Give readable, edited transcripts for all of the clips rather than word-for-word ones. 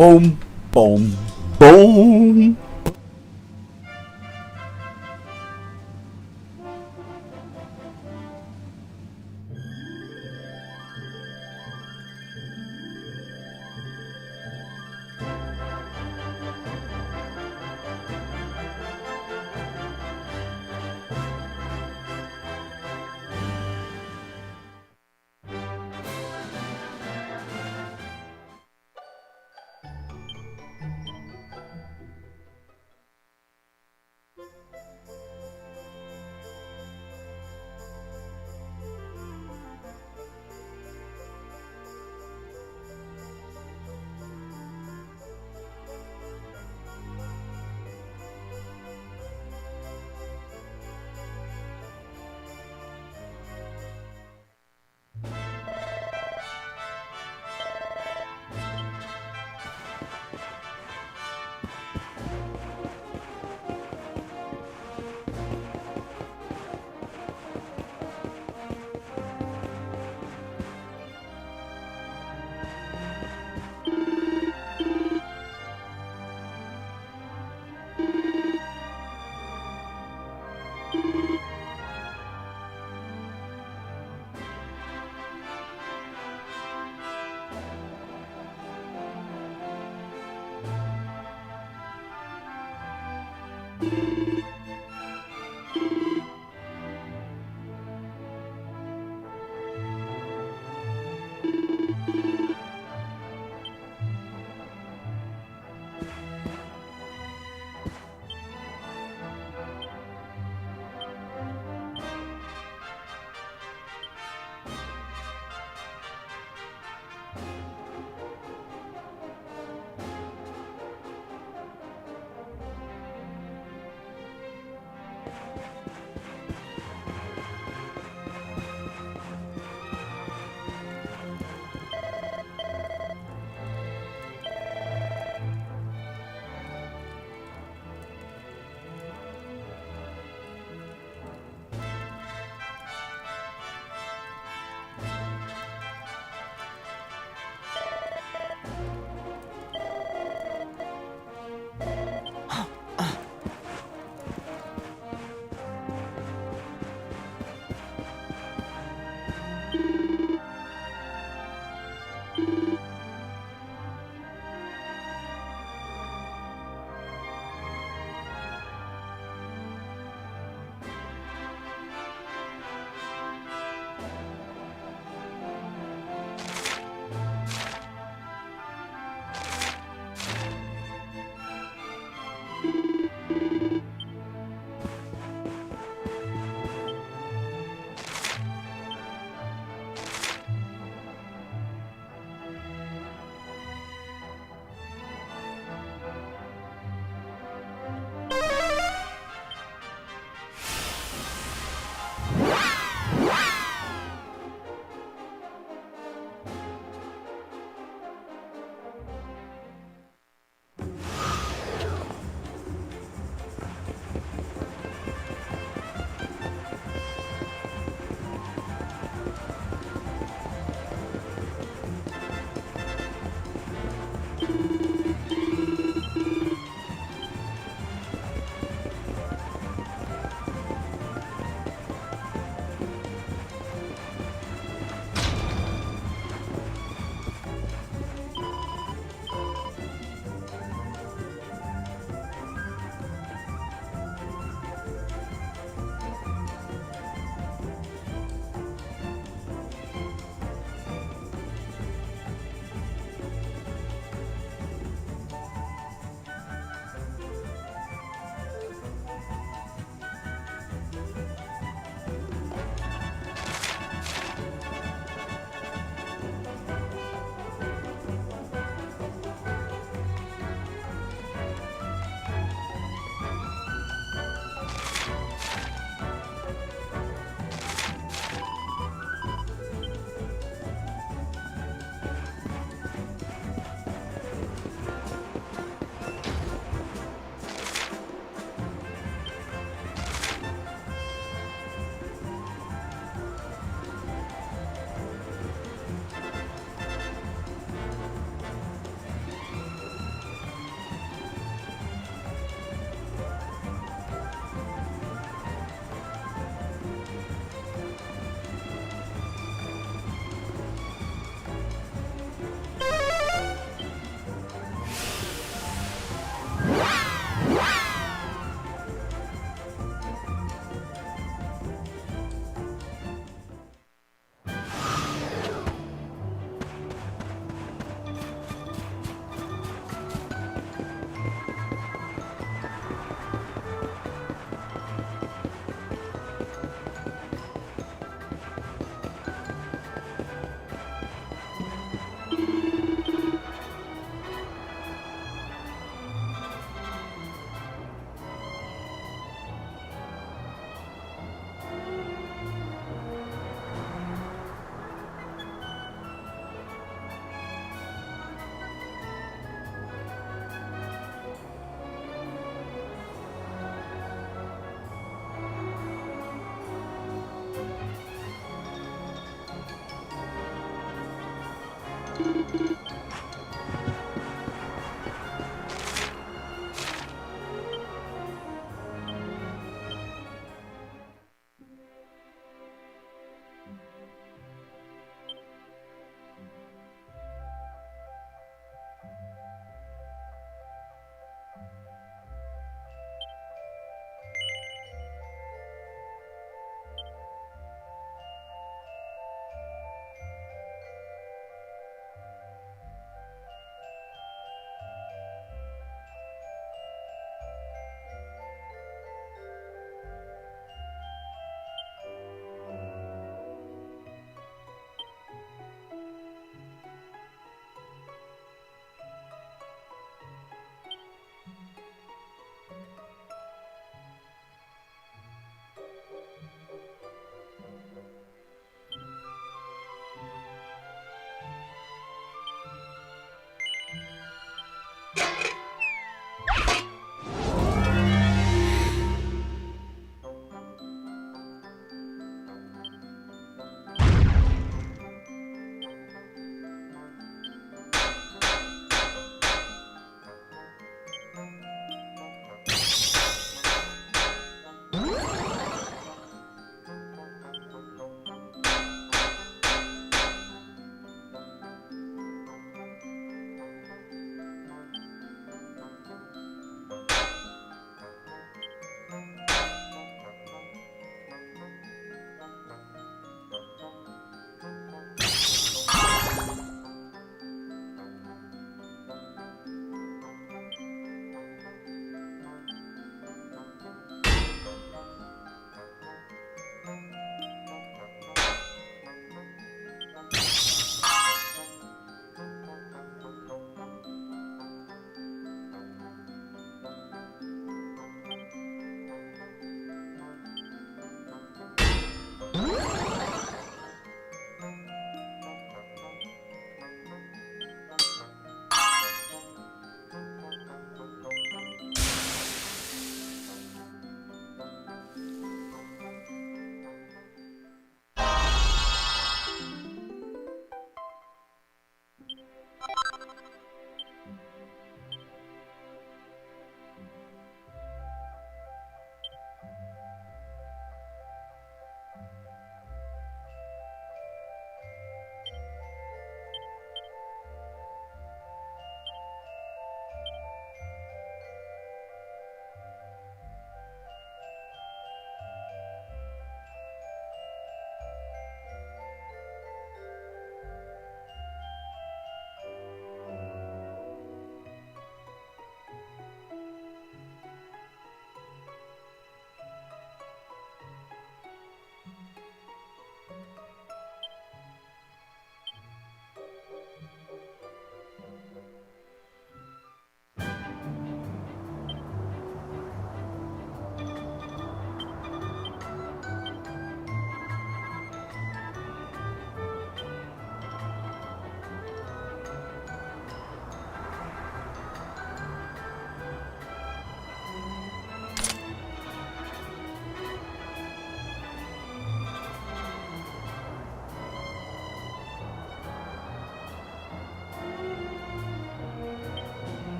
Boom, boom, boom.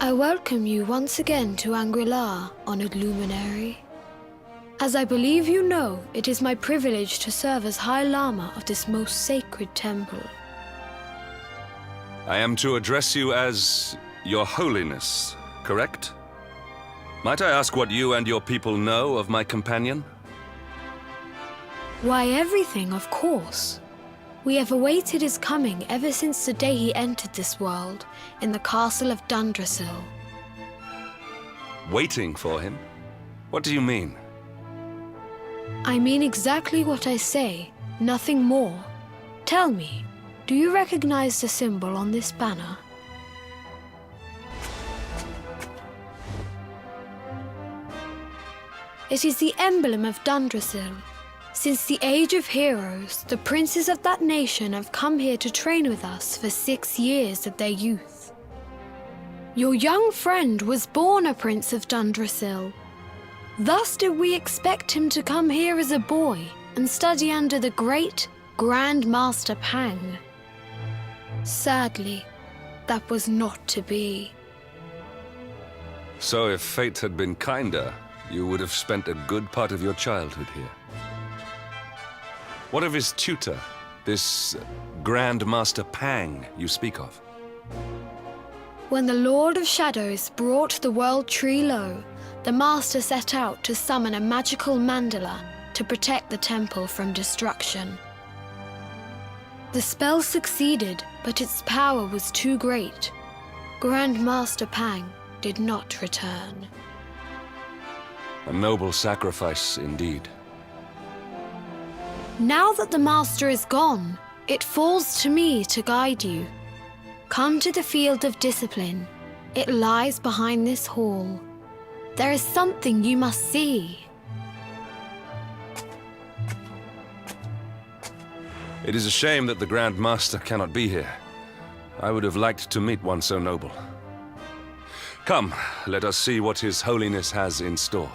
I welcome you once again to Anguillar, honored luminary. As I believe you know, it is my privilege to serve as High Lama of this most sacred temple. I am to address you as Your Holiness, correct? Might I ask what you and your people know of my companion? Why, everything, of course. We have awaited his coming ever since the day he entered this world, in the castle of Dundrasil. Waiting for him? What do you mean? I mean exactly what I say, nothing more. Tell me, do you recognize the symbol on this banner? It is the emblem of Dundrasil. Since the age of heroes, the princes of that nation have come here to train with us for 6 years of their youth. Your young friend was born a prince of Dundrasil. Thus did we expect him to come here as a boy and study under the great Grand Master Pang. Sadly, that was not to be. So if fate had been kinder, you would have spent a good part of your childhood here. What of his tutor, This Grand Master Pang you speak of? When the Lord of Shadows brought the World Tree low, the Master set out to summon a magical mandala to protect the temple from destruction. The spell succeeded, but its power was too great. Grand Master Pang did not return. A noble sacrifice indeed. Now that the Master is gone, it falls to me to guide you. Come to the Field of Discipline. It lies behind this hall. There is something you must see. It is a shame that the Grand Master cannot be here. I would have liked to meet one so noble. Come, let us see what His Holiness has in store.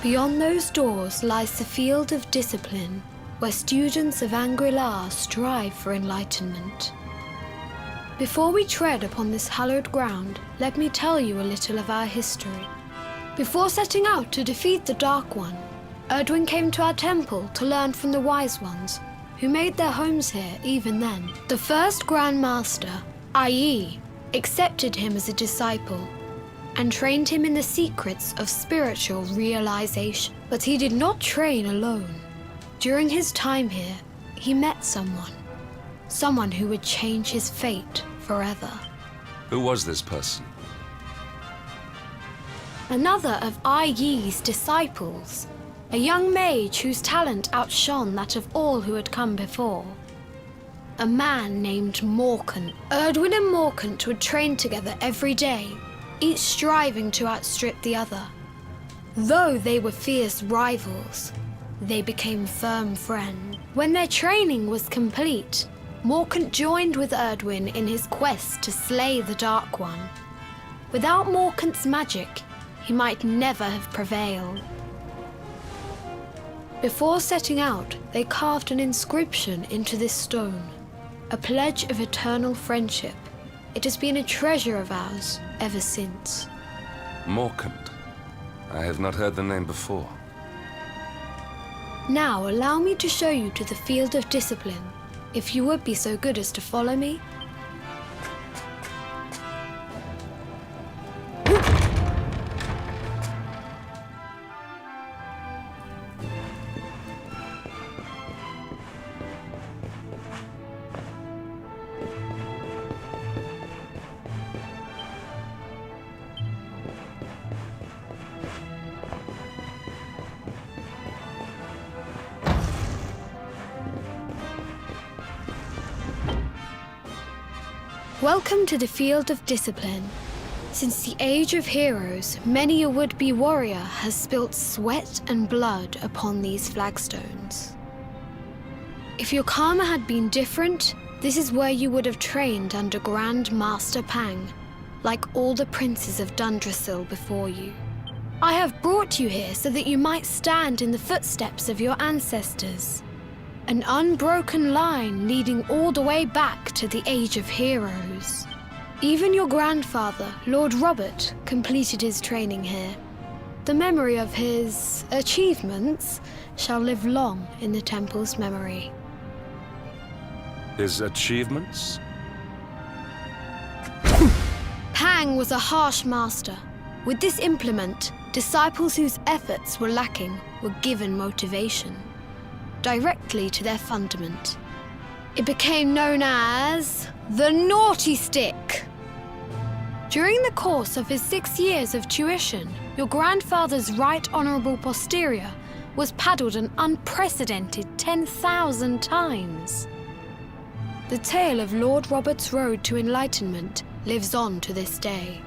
Beyond those doors lies the Field of Discipline, where students of Angri-La strive for enlightenment. Before we tread upon this hallowed ground, let me tell you a little of our history. Before setting out to defeat the Dark One, Erdwin came to our temple to learn from the Wise Ones, who made their homes here even then. The first Grand Master, i.e., accepted him as a disciple, and trained him in the secrets of spiritual realization. But he did not train alone. During his time here, he met someone who would change his fate forever. Who was this person? Another of Ai Yi's disciples, a young mage whose talent outshone that of all who had come before. A man named Morkant. Erdwin and Morkant would train together every day, each striving to outstrip the other. Though they were fierce rivals, they became firm friends. When their training was complete, Morkant joined with Erdwin in his quest to slay the Dark One. Without Morkant's magic, he might never have prevailed. Before setting out, they carved an inscription into this stone, a pledge of eternal friendship. It has been a treasure of ours ever since. Morkant. I have not heard the name before. Now allow me to show you to the Field of Discipline, if you would be so good as to follow me. Welcome to the field of discipline. Since the age of heroes, many a would-be warrior has spilt sweat and blood upon these flagstones. If your karma had been different, this is where you would have trained under Grand Master Pang, like all the princes of Dundrasil before you. I have brought you here so that you might stand in the footsteps of your ancestors. An unbroken line leading all the way back to the Age of Heroes. Even your grandfather, Lord Robert, completed his training here. The memory of his achievements shall live long in the temple's memory. His achievements? Pang was a harsh master. With this implement, disciples whose efforts were lacking were given motivation, directly to their fundament. It became known as the Naughty Stick. During the course of his 6 years of tuition, your grandfather's right honourable posterior was paddled an unprecedented 10,000 times. The tale of Lord Robert's road to enlightenment lives on to this day.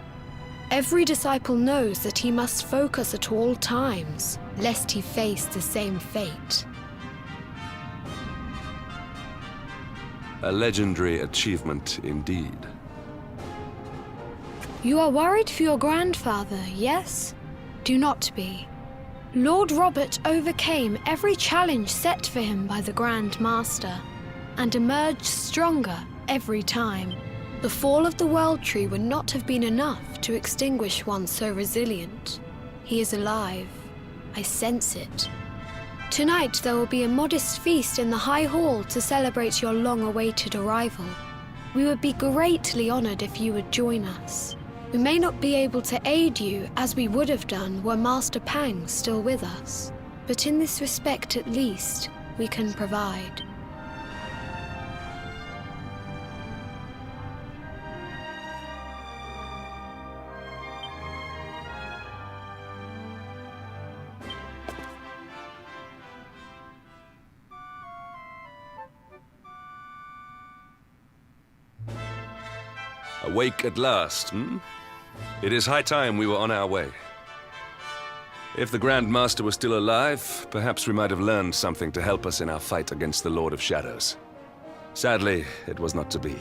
Every disciple knows that he must focus at all times, lest he face the same fate. A legendary achievement indeed. You are worried for your grandfather, yes? Do not be. Lord Robert overcame every challenge set for him by the Grand Master, and emerged stronger every time. The fall of the World Tree would not have been enough to extinguish one so resilient. He is alive. I sense it. Tonight there will be a modest feast in the High Hall to celebrate your long-awaited arrival. We would be greatly honored if you would join us. We may not be able to aid you as we would have done were Master Pang still with us, but in this respect at least, we can provide. Awake at last, hmm? It is high time we were on our way. If the Grand Master was still alive, perhaps we might have learned something to help us in our fight against the Lord of Shadows. Sadly, it was not to be.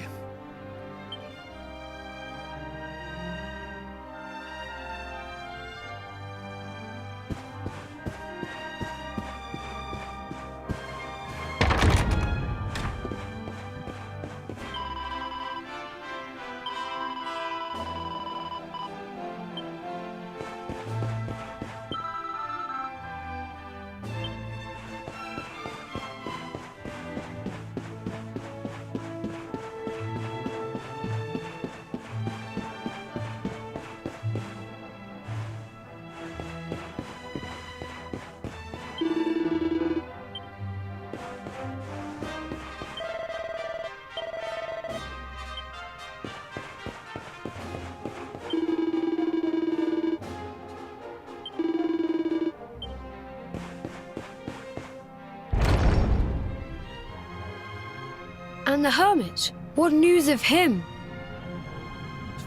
And the hermit? What news of him?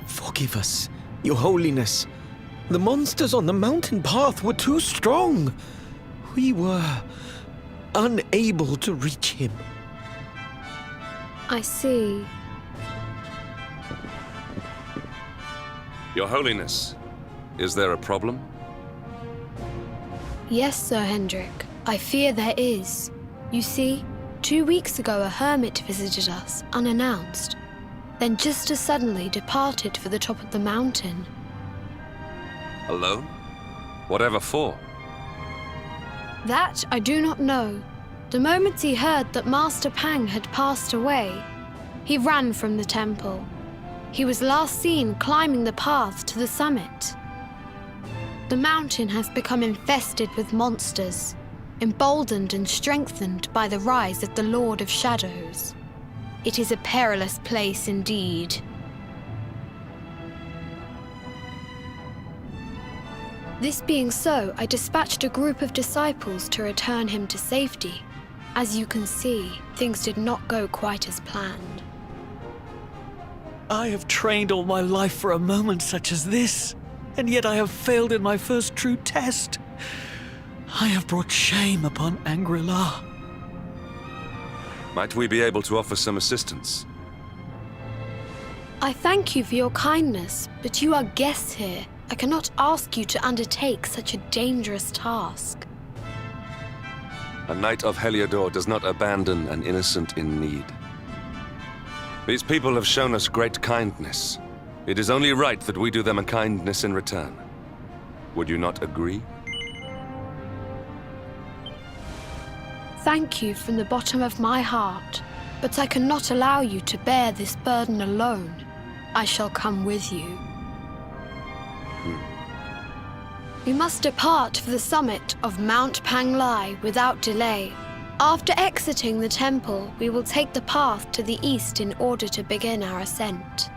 Forgive us, Your Holiness. The monsters on the mountain path were too strong. We were unable to reach him. I see. Your Holiness, is there a problem? Yes, Sir Hendrik. I fear there is. You see, 2 weeks ago a hermit visited us, unannounced, then just as suddenly departed for the top of the mountain. Alone? Whatever for? That I do not know. The moment he heard that Master Pang had passed away, he ran from the temple. He was last seen climbing the path to the summit. The mountain has become infested with monsters, emboldened and strengthened by the rise of the Lord of Shadows. It is a perilous place indeed. This being so, I dispatched a group of disciples to return him to safety. As you can see, things did not go quite as planned. I have trained all my life for a moment such as this, and yet I have failed in my first true test. I have brought shame upon Angri-La. Might we be able to offer some assistance? I thank you for your kindness, but you are guests here. I cannot ask you to undertake such a dangerous task. A knight of Heliodor does not abandon an innocent in need. These people have shown us great kindness. It is only right that we do them a kindness in return. Would you not agree? Thank you from the bottom of my heart, but I cannot allow you to bear this burden alone. I shall come with you. We must depart for the summit of Mount Panglai without delay. After exiting the temple, we will take the path to the east in order to begin our ascent.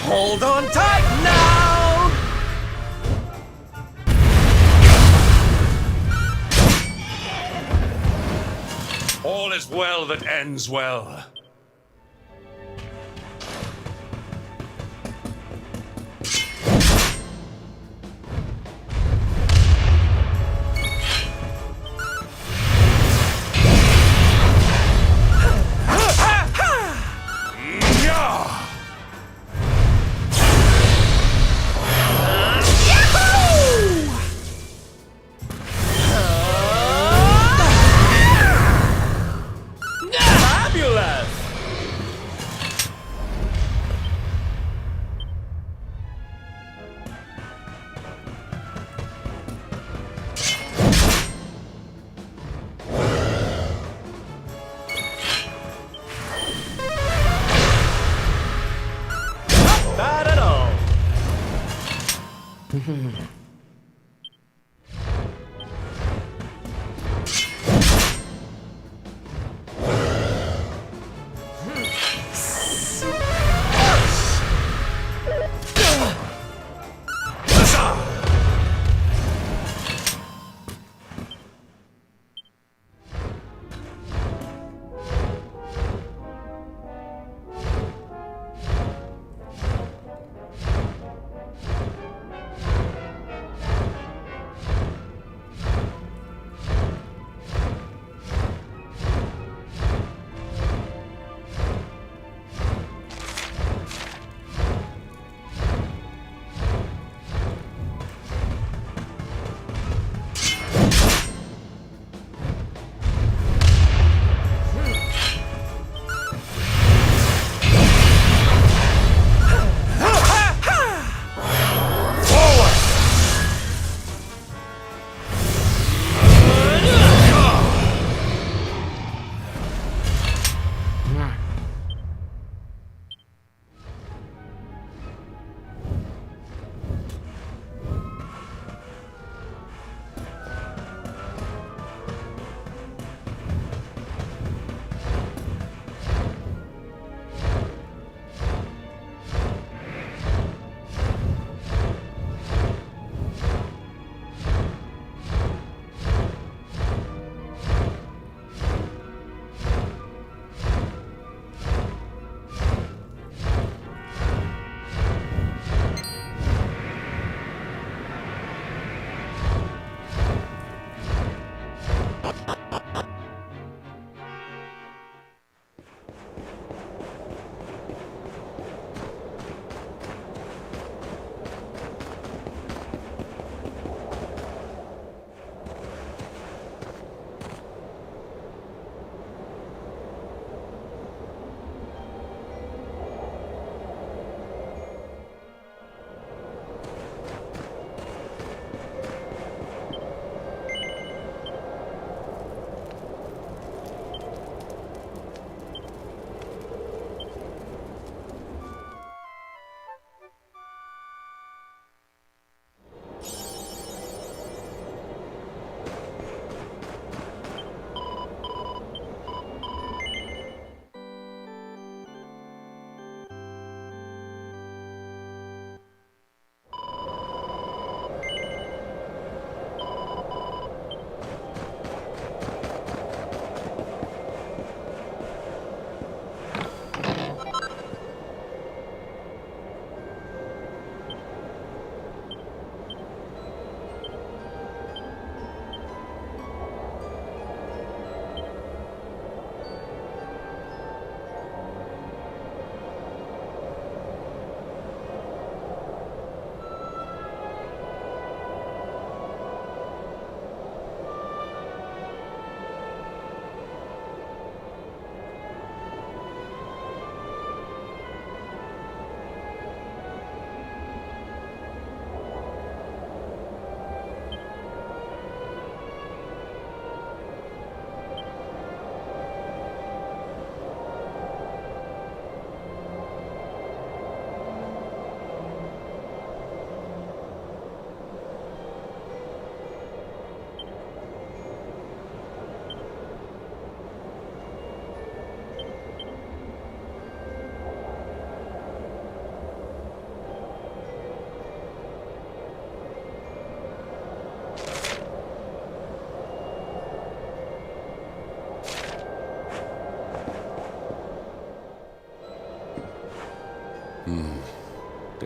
Hold on tight now! All is well that ends well. Not at all.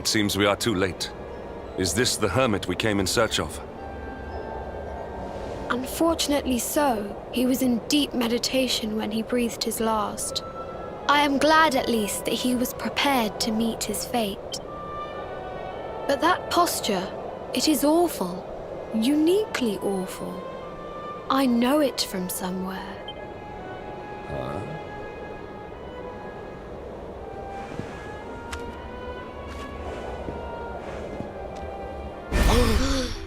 It seems we are too late. Is this the hermit we came in search of? Unfortunately so. He was in deep meditation when he breathed his last. I am glad at least that he was prepared to meet his fate. But that posture, it is awful. Uniquely awful. I know it from somewhere.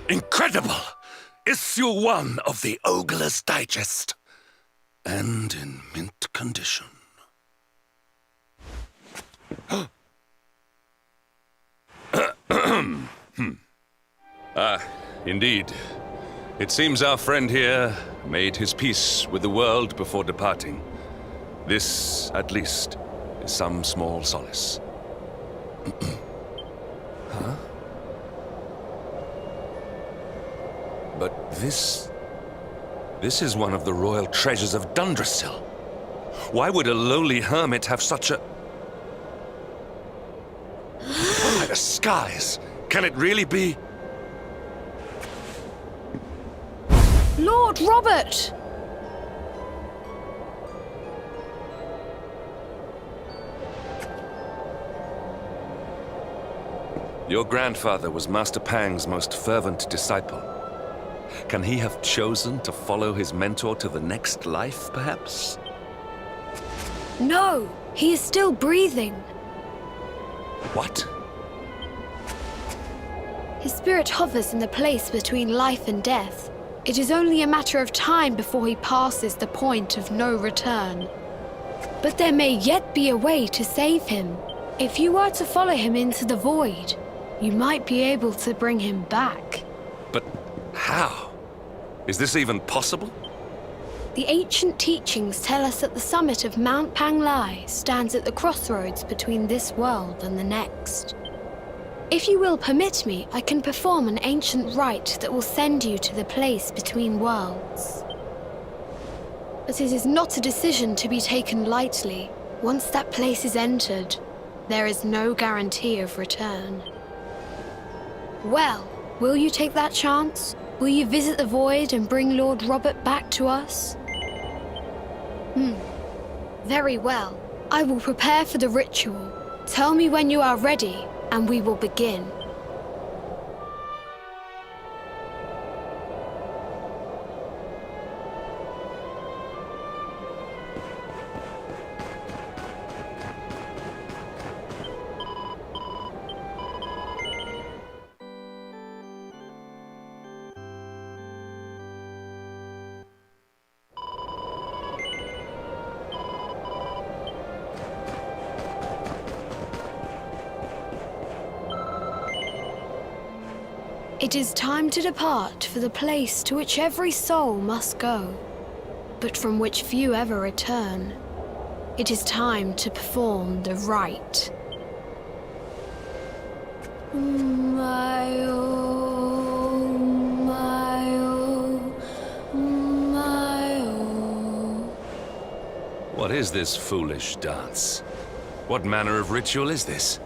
Incredible! Issue 1 of the Ogler's Digest. And in mint condition. Indeed. It seems our friend here made his peace with the world before departing. This, at least, is some small solace. Huh? But this is one of the royal treasures of Dundrasil. Why would a lowly hermit have such a... By the skies! Can it really be? Lord Robert! Your grandfather was Master Pang's most fervent disciple. Can he have chosen to follow his mentor to the next life, perhaps? No, he is still breathing. What? His spirit hovers in the place between life and death. It is only a matter of time before he passes the point of no return. But there may yet be a way to save him. If you were to follow him into the void, you might be able to bring him back. But how? Is this even possible? The ancient teachings tell us that the summit of Mount Panglai stands at the crossroads between this world and the next. If you will permit me, I can perform an ancient rite that will send you to the place between worlds. But it is not a decision to be taken lightly. Once that place is entered, there is no guarantee of return. Well, will you take that chance? Will you visit the void and bring Lord Robert back to us? Very well. I will prepare for the ritual. Tell me when you are ready, and we will begin. It is time to depart for the place to which every soul must go, but from which few ever return. It is time to perform the rite. What is this foolish dance? What manner of ritual is this?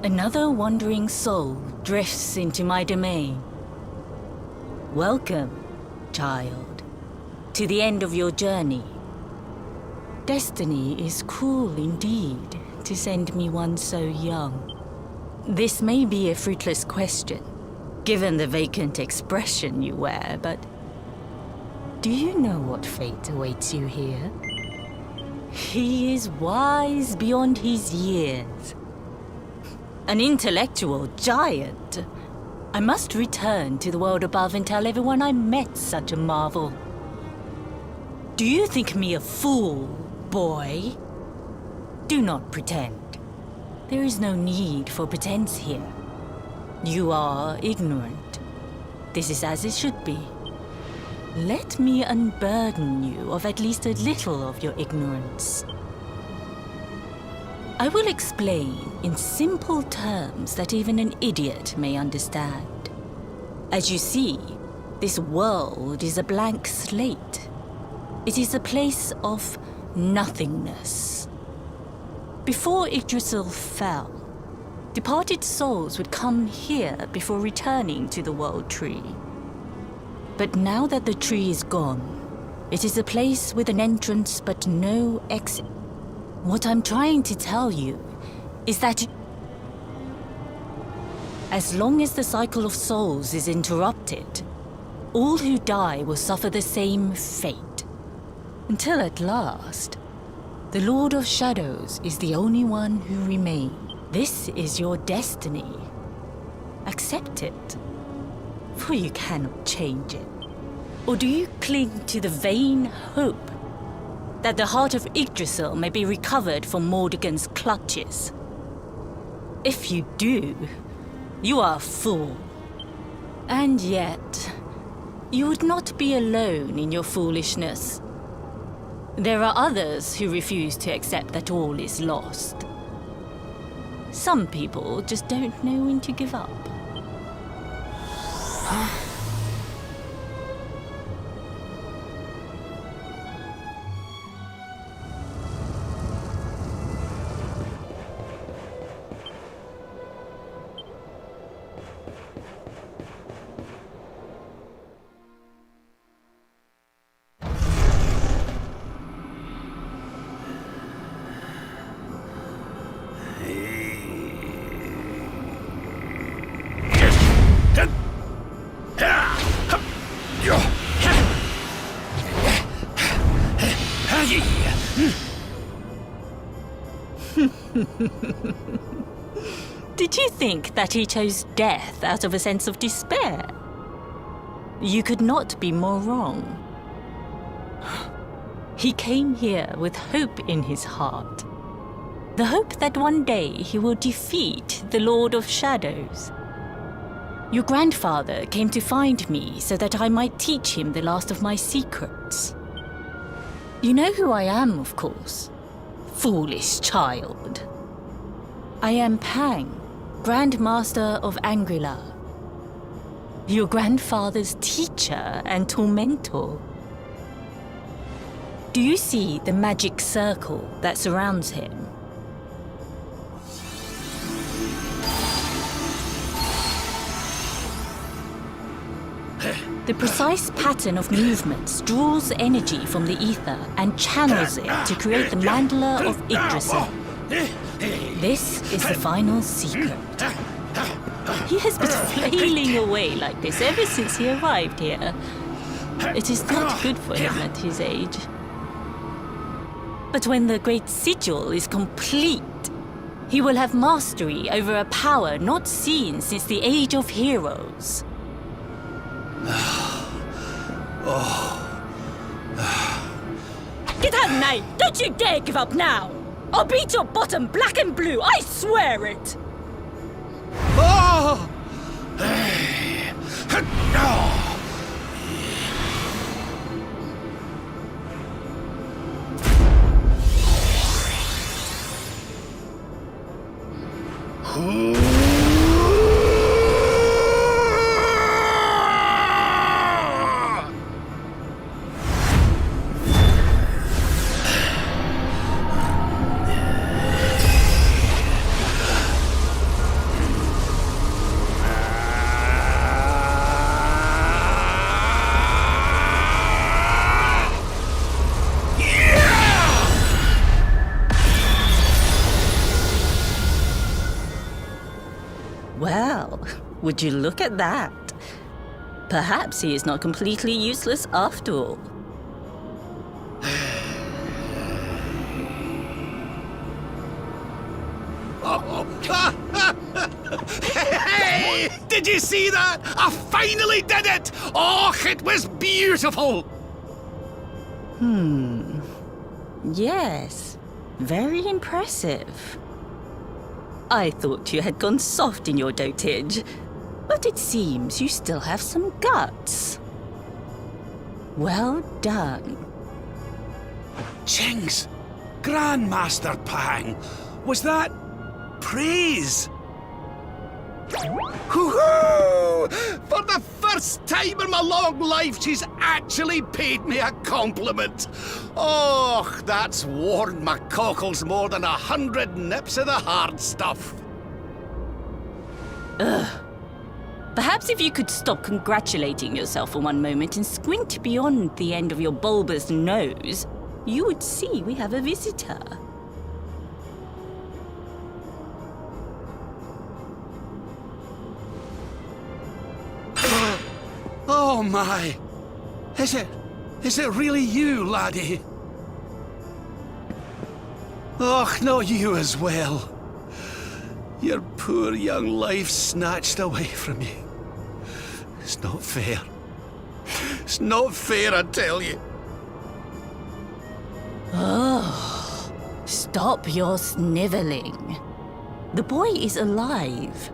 Another wandering soul drifts into my domain. Welcome, child, to the end of your journey. Destiny is cruel indeed to send me one so young. This may be a fruitless question, given the vacant expression you wear, but do you know what fate awaits you here? He is wise beyond his years. An intellectual giant. I must return to the world above and tell everyone I met such a marvel. Do you think me a fool, boy? Do not pretend. There is no need for pretense here. You are ignorant. This is as it should be. Let me unburden you of at least a little of your ignorance. I will explain in simple terms that even an idiot may understand. As you see, this world is a blank slate. It is a place of nothingness. Before Yggdrasil fell, departed souls would come here before returning to the World Tree. But now that the tree is gone, it is a place with an entrance but no exit. What I'm trying to tell you is that as long as the cycle of souls is interrupted, all who die will suffer the same fate. Until at last, the Lord of Shadows is the only one who remains. This is your destiny. Accept it, for you cannot change it. Or do you cling to the vain hope that the heart of Yggdrasil may be recovered from Mordegon's clutches? If you do, you are a fool. And yet, you would not be alone in your foolishness. There are others who refuse to accept that all is lost. Some people just don't know when to give up. Did you think that he chose death out of a sense of despair? You could not be more wrong. He came here with hope in his heart. The hope that one day he will defeat the Lord of Shadows. Your grandfather came to find me so that I might teach him the last of my secrets. You know who I am, of course. Foolish child. I am Pang, Grand Master of Angrila. Your grandfather's teacher and tormentor. Do you see the magic circle that surrounds him? The precise pattern of movements draws energy from the ether and channels it to create the mandala of Yggdrasil. This is the final secret. He has been flailing away like this ever since he arrived here. It is not good for him at his age. But when the great sigil is complete, he will have mastery over a power not seen since the Age of Heroes. Get out, Knight! Don't you dare give up now! I'll beat your bottom black and blue, I swear it! Ah! Well, would you look at that? Perhaps he is not completely useless after all. Did you see that? I finally did it! Oh, it was beautiful! Yes, very impressive. I thought you had gone soft in your dotage, but it seems you still have some guts. Well done. Jings! Grandmaster Pang! Was that praise? Hoo-hoo! For the first time in my long life, she's actually paid me a compliment. Oh, that's warmed my cockles more than 100 nips of the hard stuff. Perhaps if you could stop congratulating yourself for one moment and squint beyond the end of your bulbous nose, you would see we have a visitor. Oh my! Is it really you, laddie? Och, not you as well. Your poor young life snatched away from you. It's not fair. It's not fair, I tell you. Oh, stop your sniveling. The boy is alive.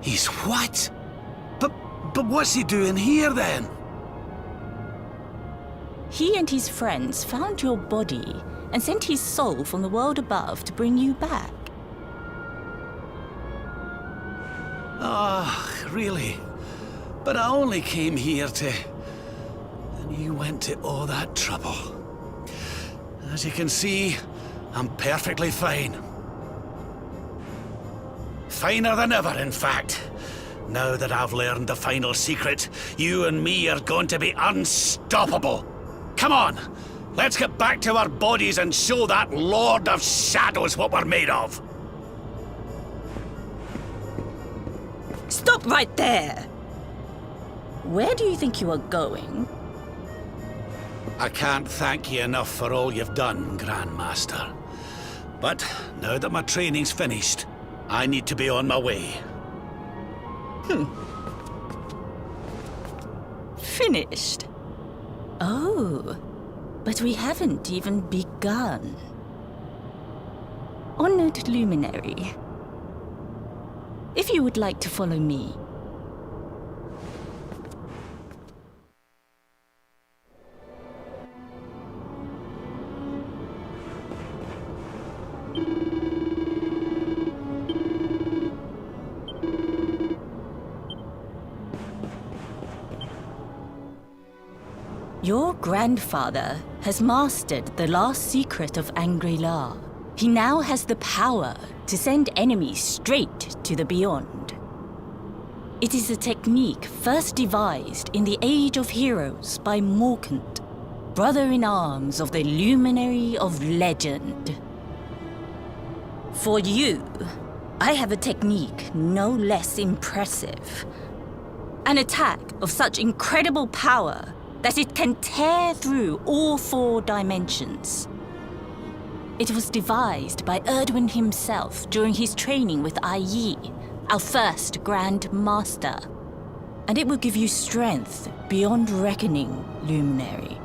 He's what? But what's he doing here then? He and his friends found your body and sent his soul from the world above to bring you back. Ah, really? But I only came here to... And you went to all that trouble. As you can see, I'm perfectly fine. Finer than ever, in fact. Now that I've learned the final secret, you and me are going to be unstoppable. Come on, let's get back to our bodies and show that Lord of Shadows what we're made of. Stop right there! Where do you think you are going? I can't thank you enough for all you've done, Grandmaster. But now that my training's finished, I need to be on my way. Finished? Oh, but we haven't even begun. Honored Luminary, if you would like to follow me. Your grandfather has mastered the last secret of Angri-La. He now has the power to send enemies straight to the beyond. It is a technique first devised in the Age of Heroes by Morkant, brother-in-arms of the Luminary of Legend. For you, I have a technique no less impressive. An attack of such incredible power that it can tear through all 4 dimensions. It was devised by Erdwin himself during his training with Yi, our first Grand Master. And it will give you strength beyond reckoning, Luminary.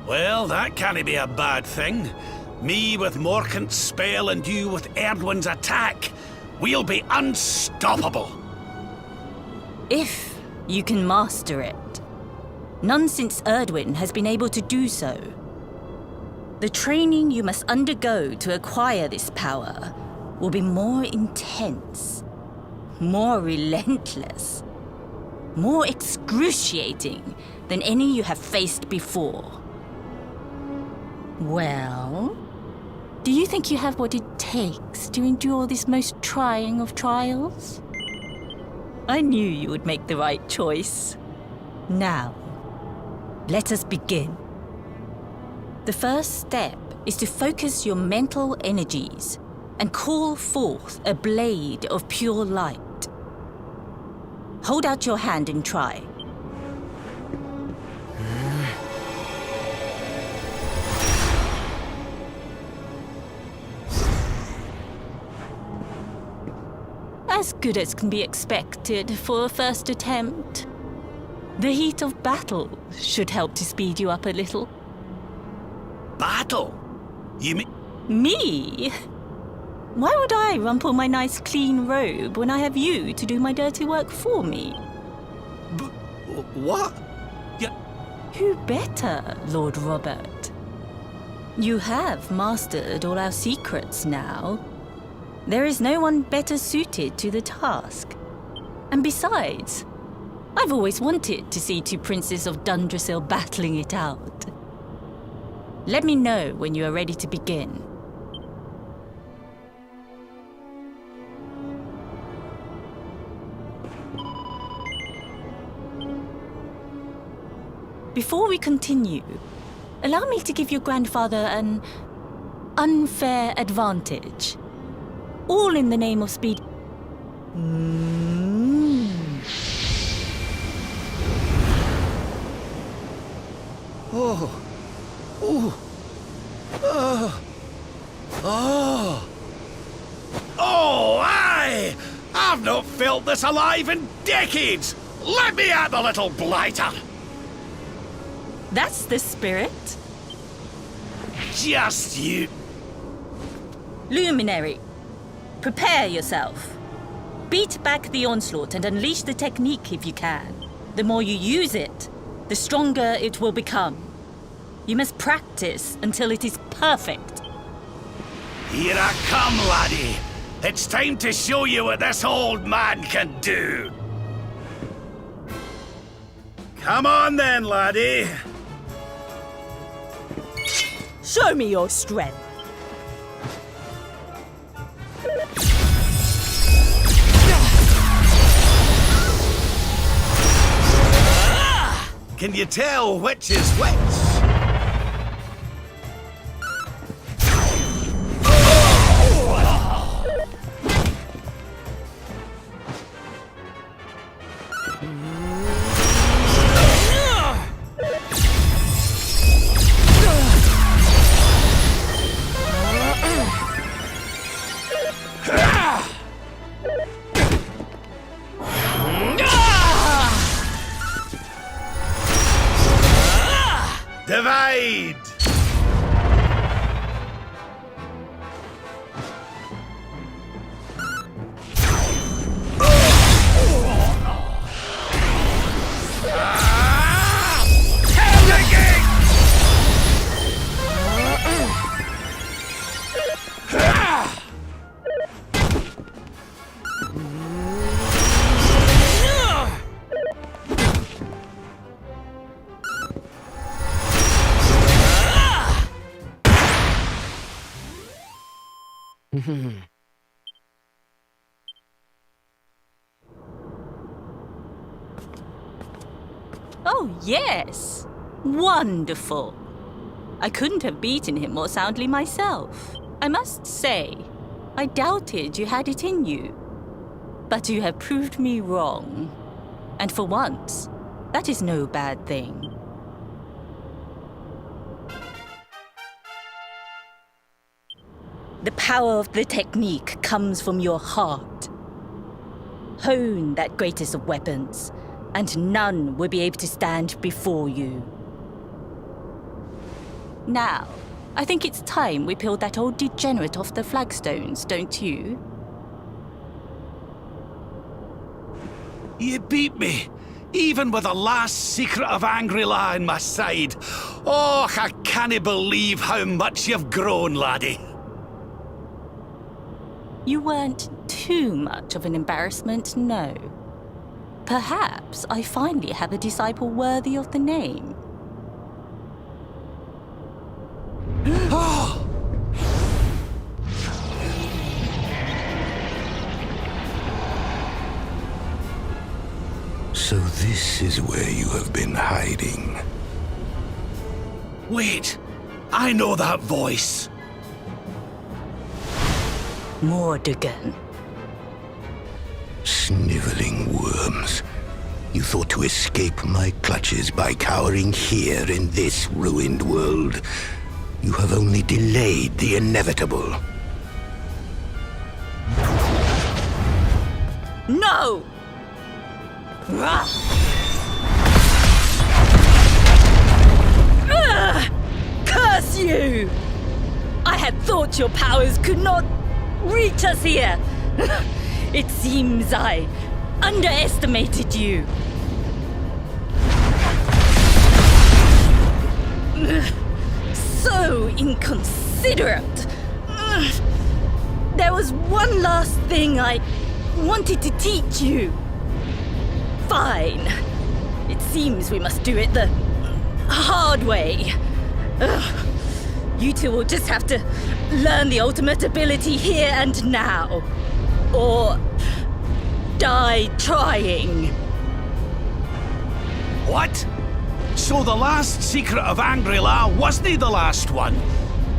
Well, that can't be a bad thing. Me with Morkant's spell and you with Erdwin's attack. We'll be unstoppable. If you can master it. None since Erdwin has been able to do so. The training you must undergo to acquire this power will be more intense, more relentless, more excruciating than any you have faced before. Well, do you think you have what it takes to endure this most trying of trials? I knew you would make the right choice. Now, let us begin. The first step is to focus your mental energies and call forth a blade of pure light. Hold out your hand and try. as good as can be expected for a first attempt. The heat of battle should help to speed you up a little. Battle? You mean... Me? Why would I rumple my nice clean robe when I have you to do my dirty work for me? What? Who better, Lord Robert? You have mastered all our secrets now. There is no one better suited to the task. And besides, I've always wanted to see two princes of Dundrasil battling it out. Let me know when you are ready to begin. Before we continue, allow me to give your grandfather an unfair advantage. All in the name of speed. Oh. Oh. Oh, aye! I've not felt this alive in decades! Let me at the little blighter! That's the spirit. Just you. Luminary, prepare yourself. Beat back the onslaught and unleash the technique if you can. The more you use it, the stronger it will become. You must practice until it is perfect. Here I come, laddie. It's time to show you what this old man can do. Come on then, laddie. Show me your strength. Can you tell which is which? Divide! Oh, yes. Wonderful. I couldn't have beaten him more soundly myself. I must say, I doubted you had it in you. But you have proved me wrong. And for once, that is no bad thing. The power of the technique comes from your heart. Hone that greatest of weapons, and none will be able to stand before you. Now, I think it's time we peeled that old degenerate off the flagstones, don't you? You beat me, even with the last secret of Angry-La in my side. Oh, I can't believe how much you've grown, laddie. You weren't too much of an embarrassment, no. Perhaps I finally have a disciple worthy of the name. Oh! So this is where you have been hiding. Wait, I know that voice. Mordegon. Sniveling worms. You thought to escape my clutches by cowering here in this ruined world. You have only delayed the inevitable. No! Ugh! Curse you! I had thought your powers could not reach us here. It seems I underestimated you. So inconsiderate. There was one last thing I wanted to teach you. Fine. It seems we must do it the hard way. You two will just have to learn the ultimate ability here and now. Or die trying. What? So the last secret of Angry-La wasn't the last one?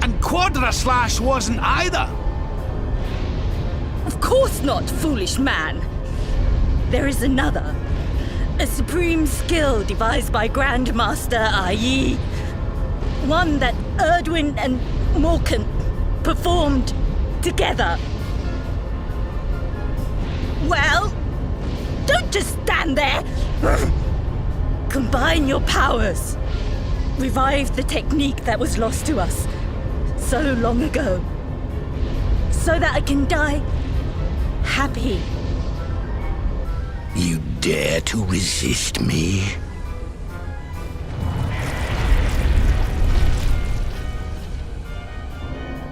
And Quadra-Slash wasn't either? Of course not, foolish man. There is another. A supreme skill devised by Grandmaster, i.e., one that Erdwin and Morkan performed together. Well, don't just stand there. Combine your powers. Revive the technique that was lost to us so long ago. So that I can die happy. You dare to resist me?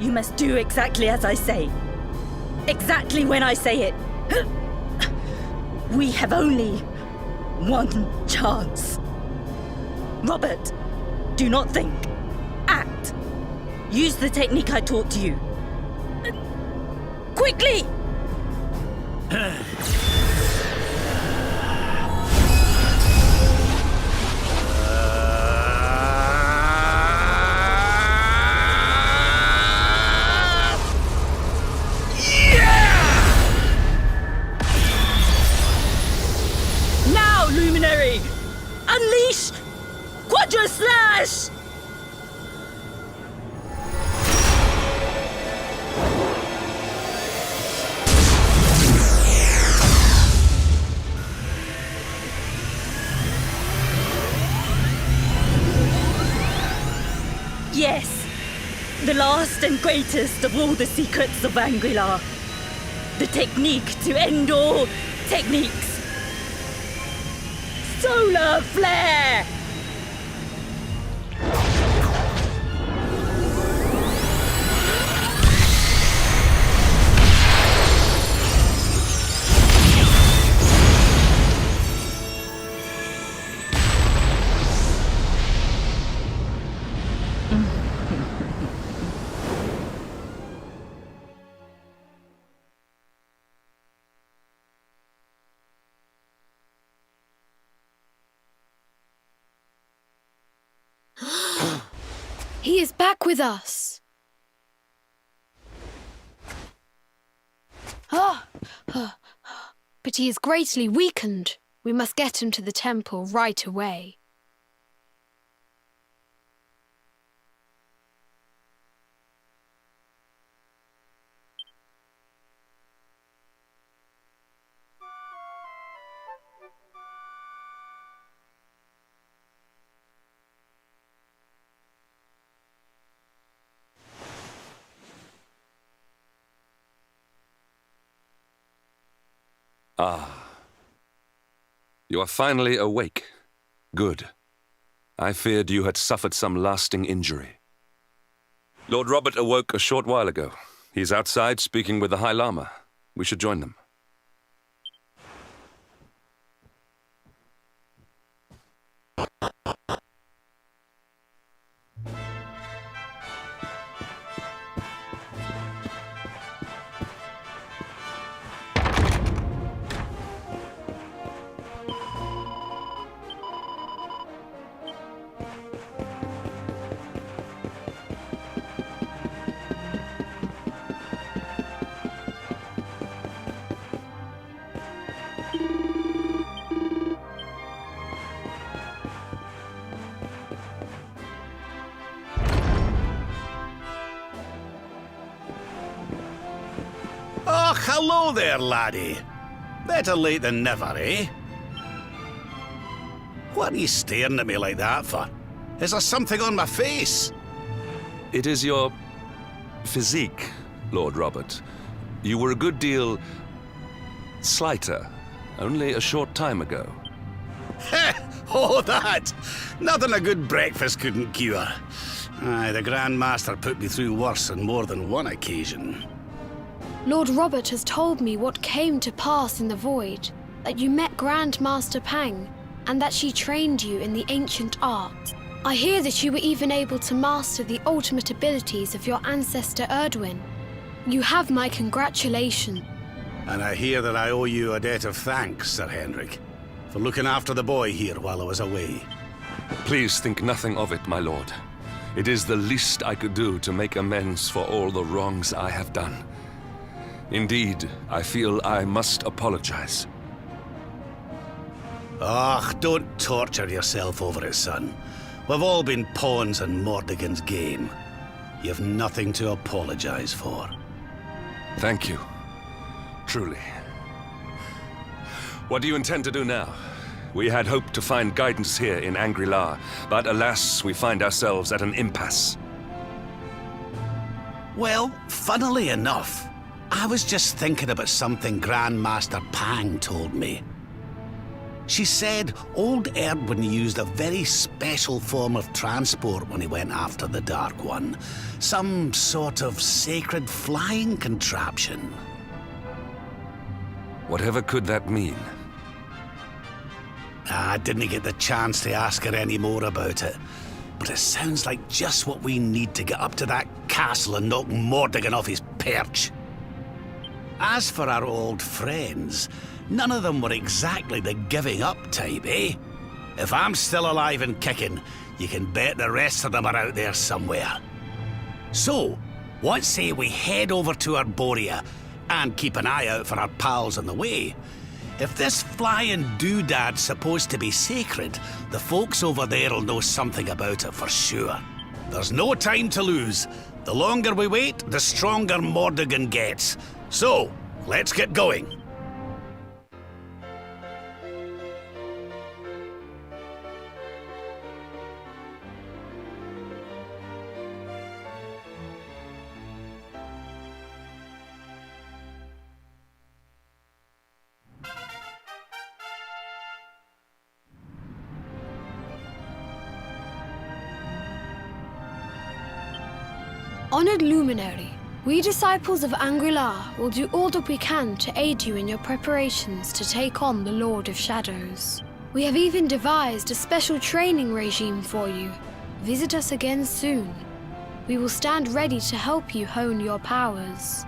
You must do exactly as I say. Exactly when I say it. We have only one chance. Robert, do not think. Act. Use the technique I taught to you. Quickly! Now, Luminary! Unleash Quadra-Slash! Yes, the last and greatest of all the secrets of Angry-La. The technique to end all techniques. Solar Flare! He is back with us. But he is greatly weakened. We must get him to the temple right away. Ah. You are finally awake. Good. I feared you had suffered some lasting injury. Lord Robert awoke a short while ago. He's outside speaking with the High Lama. We should join them. Oh, hello there, laddie. Better late than never, eh? What are you staring at me like that for? Is there something on my face? It is your physique, Lord Robert. You were a good deal slighter only a short time ago. Heh! Oh, that! Nothing a good breakfast couldn't cure. Aye, the Grand Master put me through worse on more than one occasion. Lord Robert has told me what came to pass in the Void, that you met Grand Master Pang, and that she trained you in the ancient art. I hear that you were even able to master the ultimate abilities of your ancestor Erdwin. You have my congratulations. And I hear that I owe you a debt of thanks, Sir Henrik, for looking after the boy here while I was away. Please think nothing of it, my lord. It is the least I could do to make amends for all the wrongs I have done. Indeed, I feel I must apologize. Ah, don't torture yourself over it, son. We've all been pawns in Mordegon's game. You've nothing to apologize for. Thank you. Truly. What do you intend to do now? We had hoped to find guidance here in Angri-La, but alas, we find ourselves at an impasse. Well, funnily enough, I was just thinking about something Grandmaster Pang told me. She said old Erdwin used a very special form of transport when he went after the Dark One. Some sort of sacred flying contraption. Whatever could that mean? I didn't get the chance to ask her any more about it, but it sounds like just what we need to get up to that castle and knock Mordegon off his perch. As for our old friends, none of them were exactly the giving up type, eh? If I'm still alive and kicking, you can bet the rest of them are out there somewhere. So, what say we head over to Arborea and keep an eye out for our pals on the way? If this flying doodad's supposed to be sacred, the folks over there'll know something about it for sure. There's no time to lose. The longer we wait, the stronger Mordegon gets. So, let's get going. Honored Luminary, we disciples of Angri-La will do all that we can to aid you in your preparations to take on the Lord of Shadows. We have even devised a special training regime for you. Visit us again soon. We will stand ready to help you hone your powers.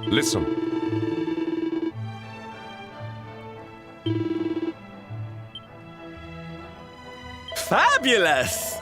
Listen. Fabulous!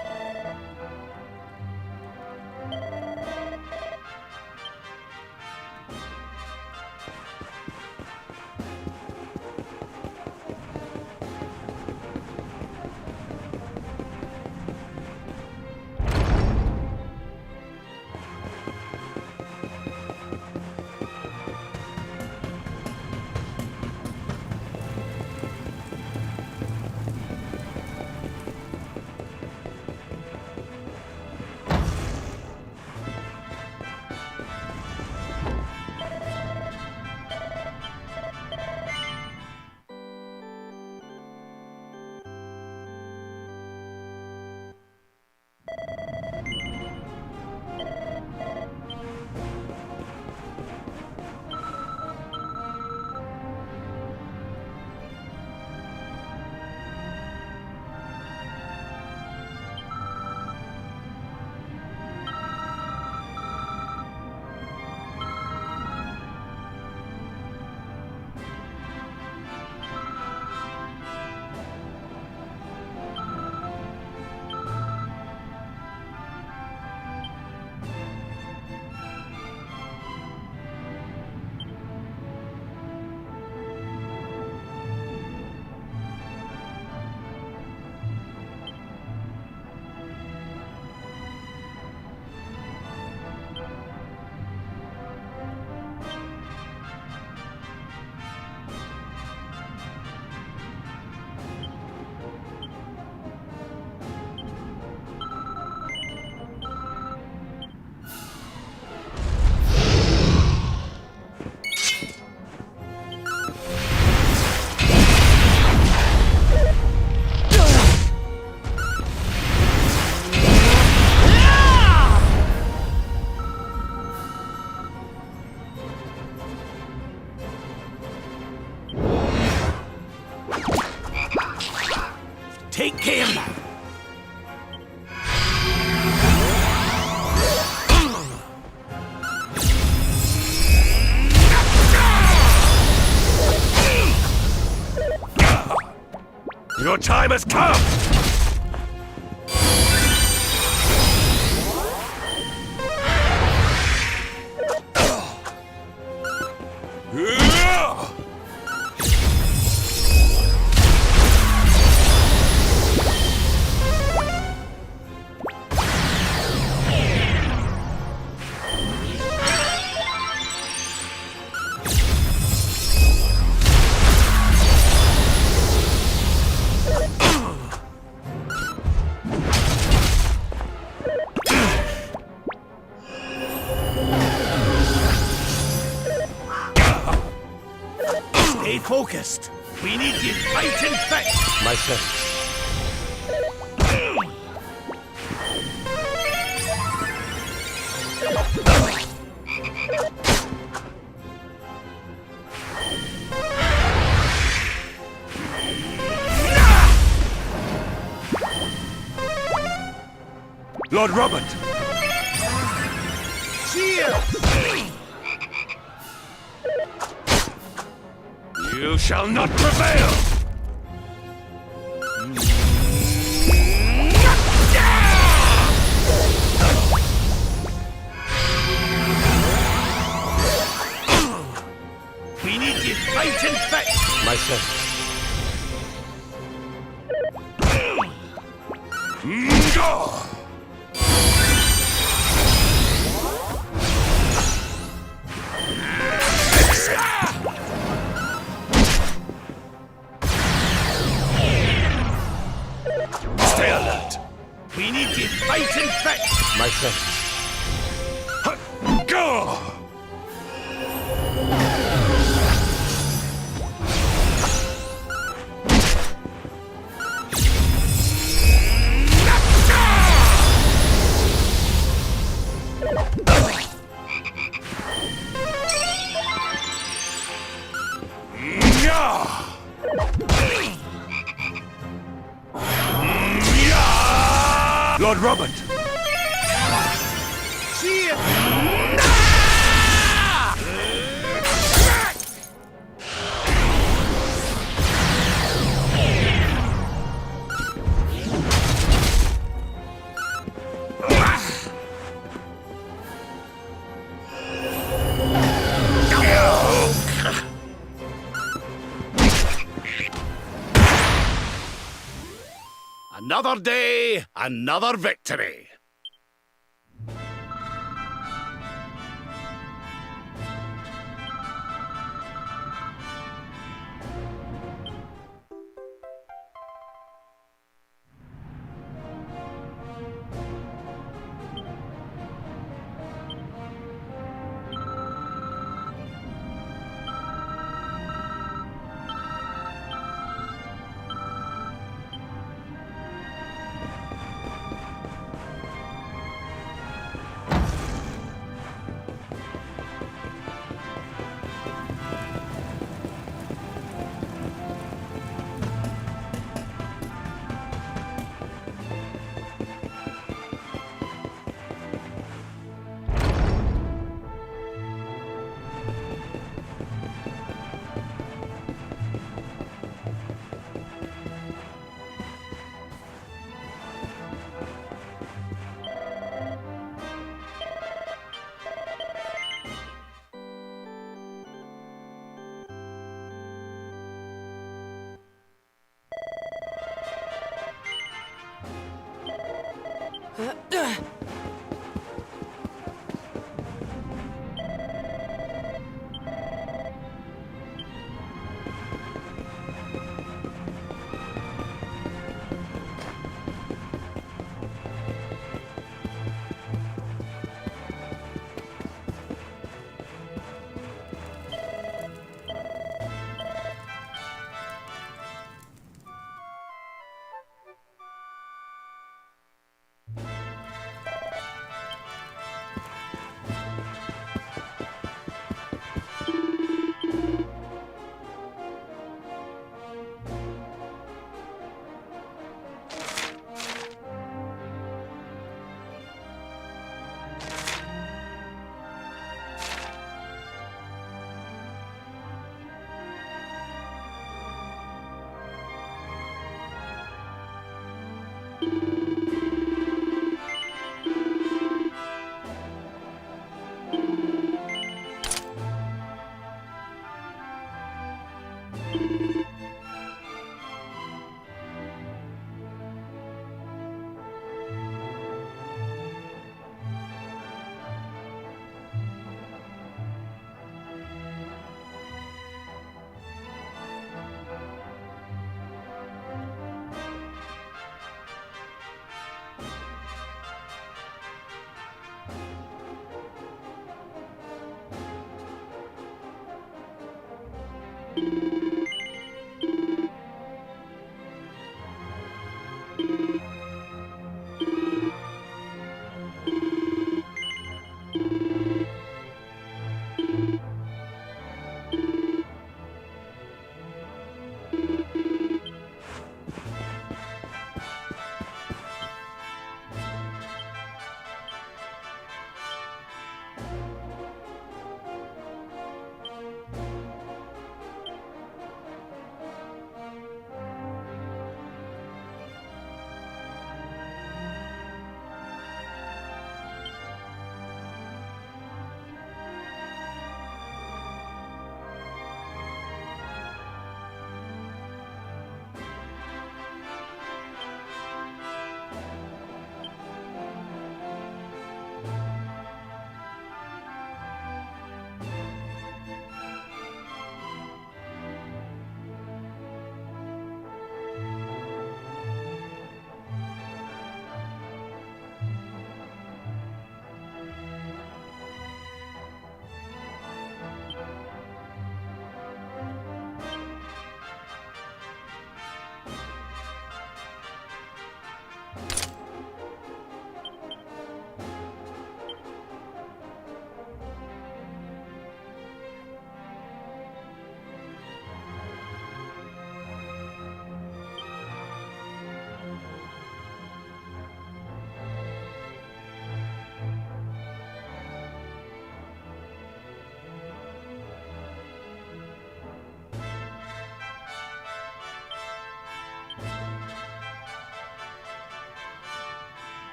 Take care now. Your time has come! Stay focused. We need to fight and fight. My sense. Lord Robert! You shall not prevail! We need to fight and fight. My sense. Stay alert. We need to fight and fight. My sense. Go! Lord Robert! See it! Another day, another victory.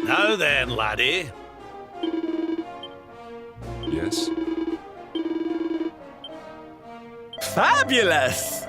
Now then, laddie. Yes? Fabulous!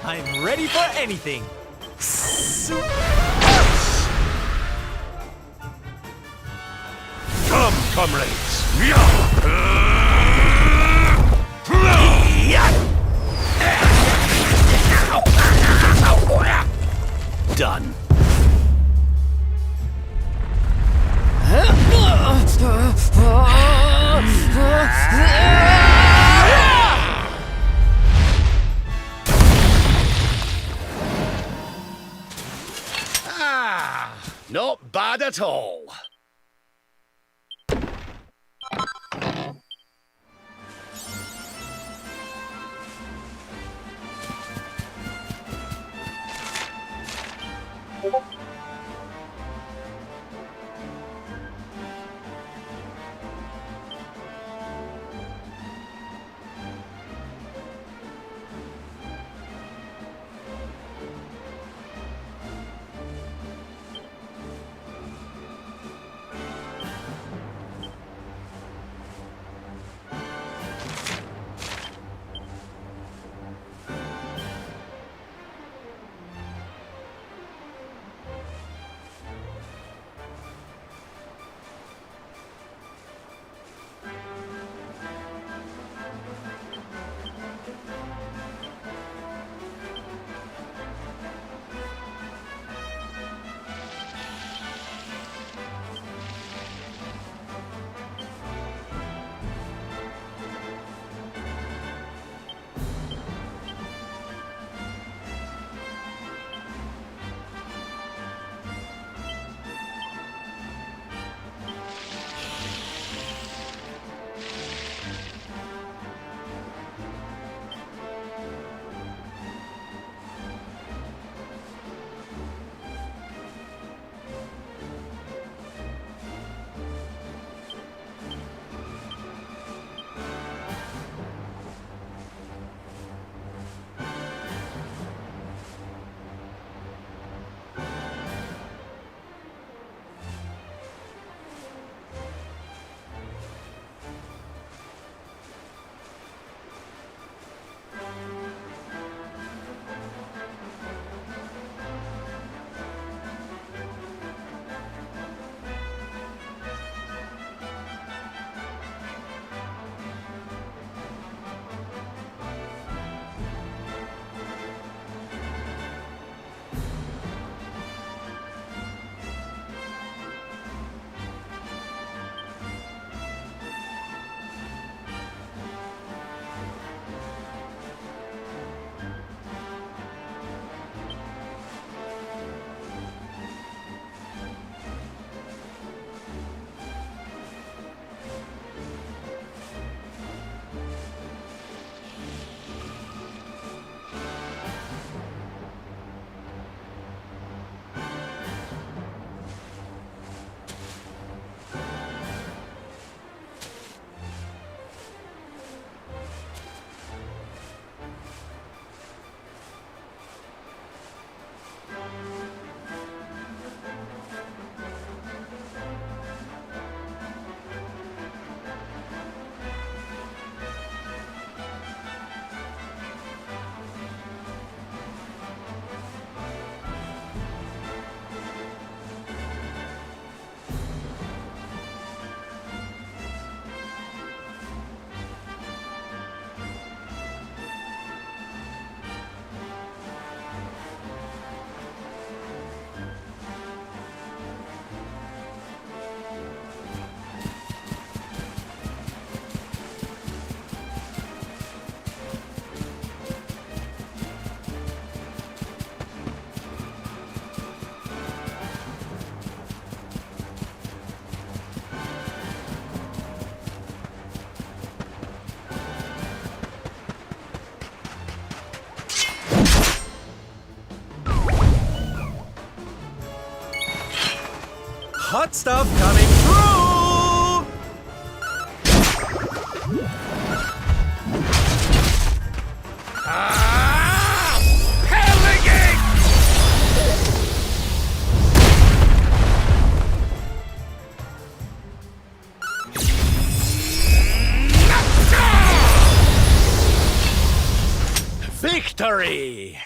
I'm ready for anything. Come, comrades. Done. Not bad at all. hot stuff coming through! Victory!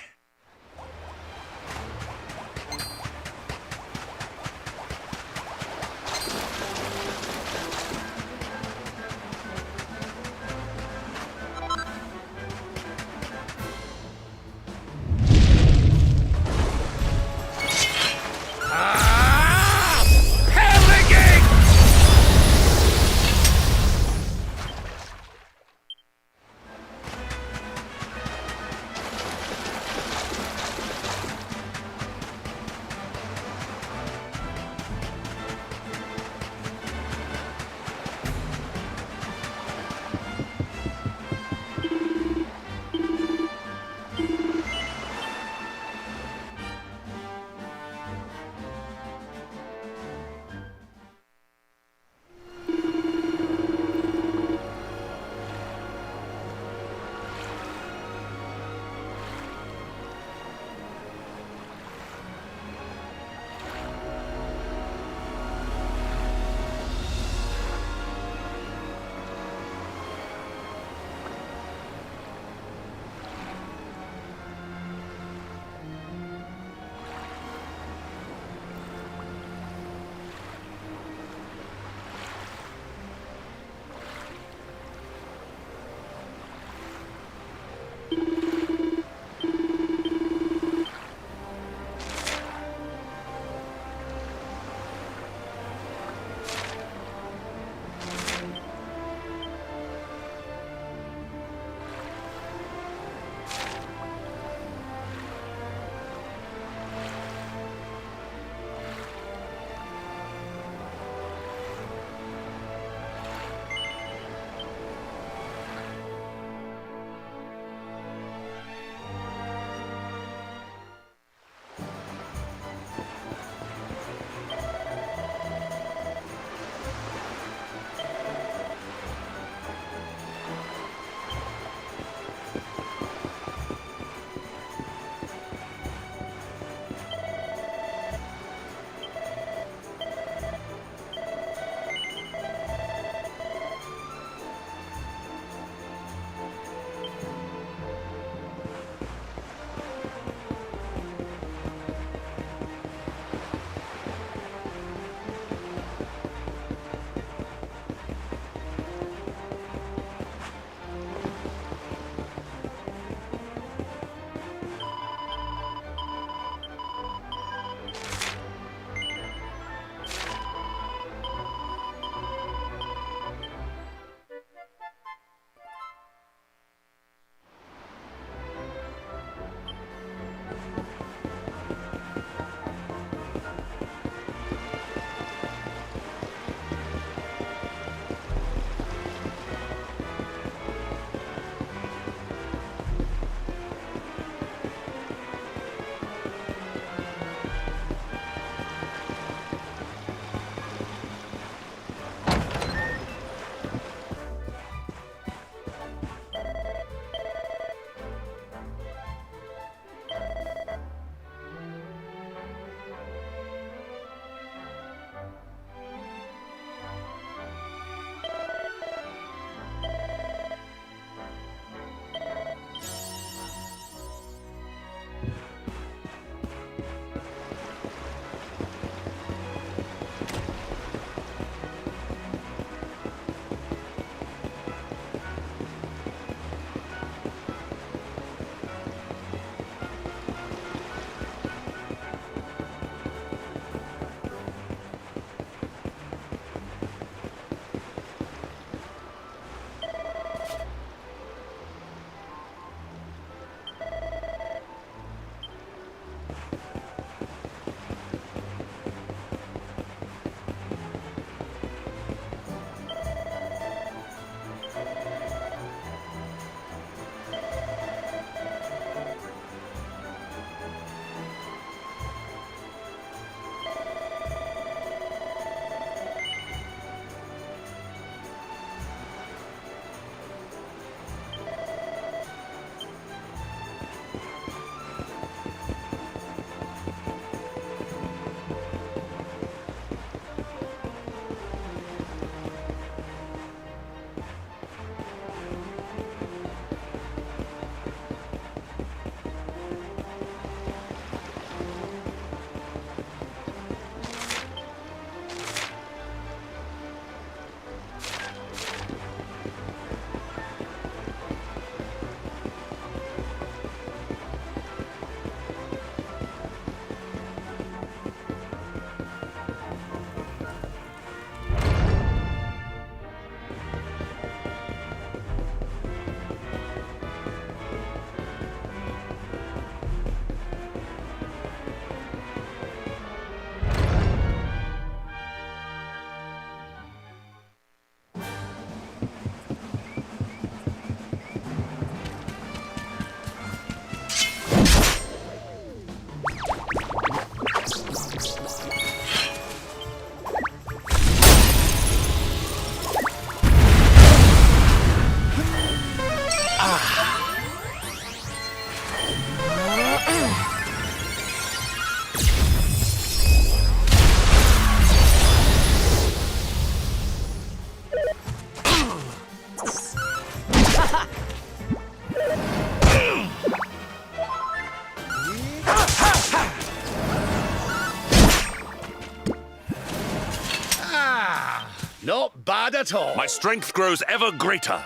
bad at all. My strength grows ever greater.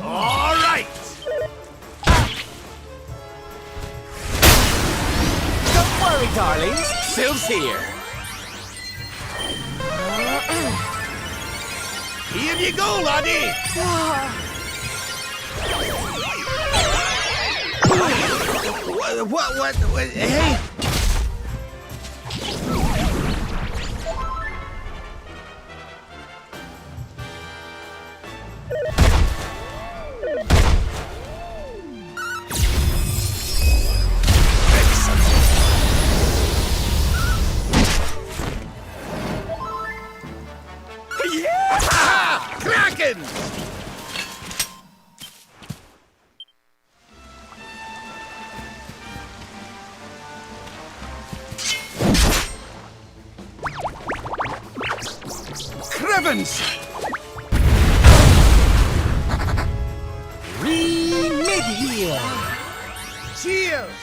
All right. Don't worry, darlings. Sylph's here. Here you go, laddie. What? Hey! Yeah! Kraken! Crevens! Remid here! Cheers!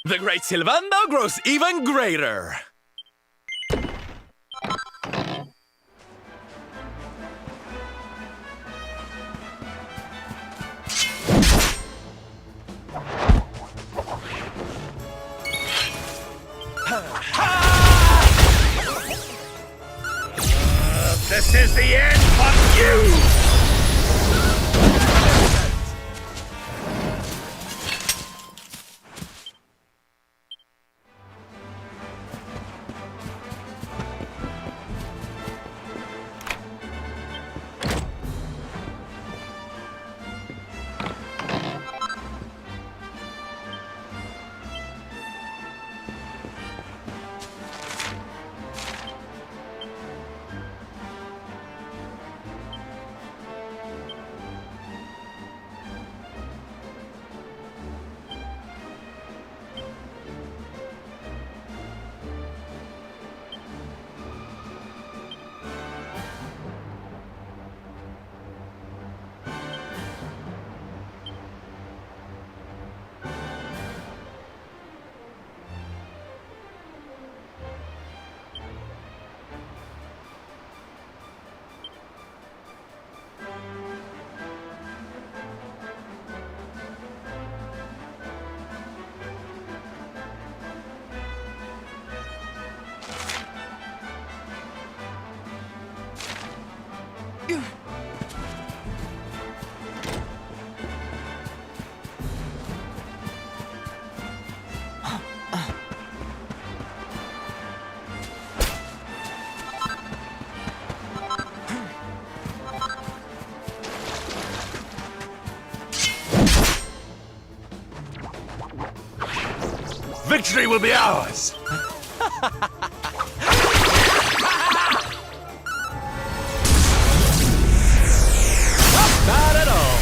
The great Sylvando grows even greater. This is the end for you! Victory will be ours! Not at all.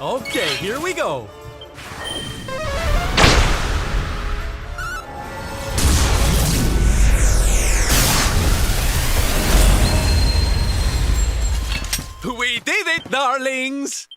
Okay, here we go. We did it, darlings!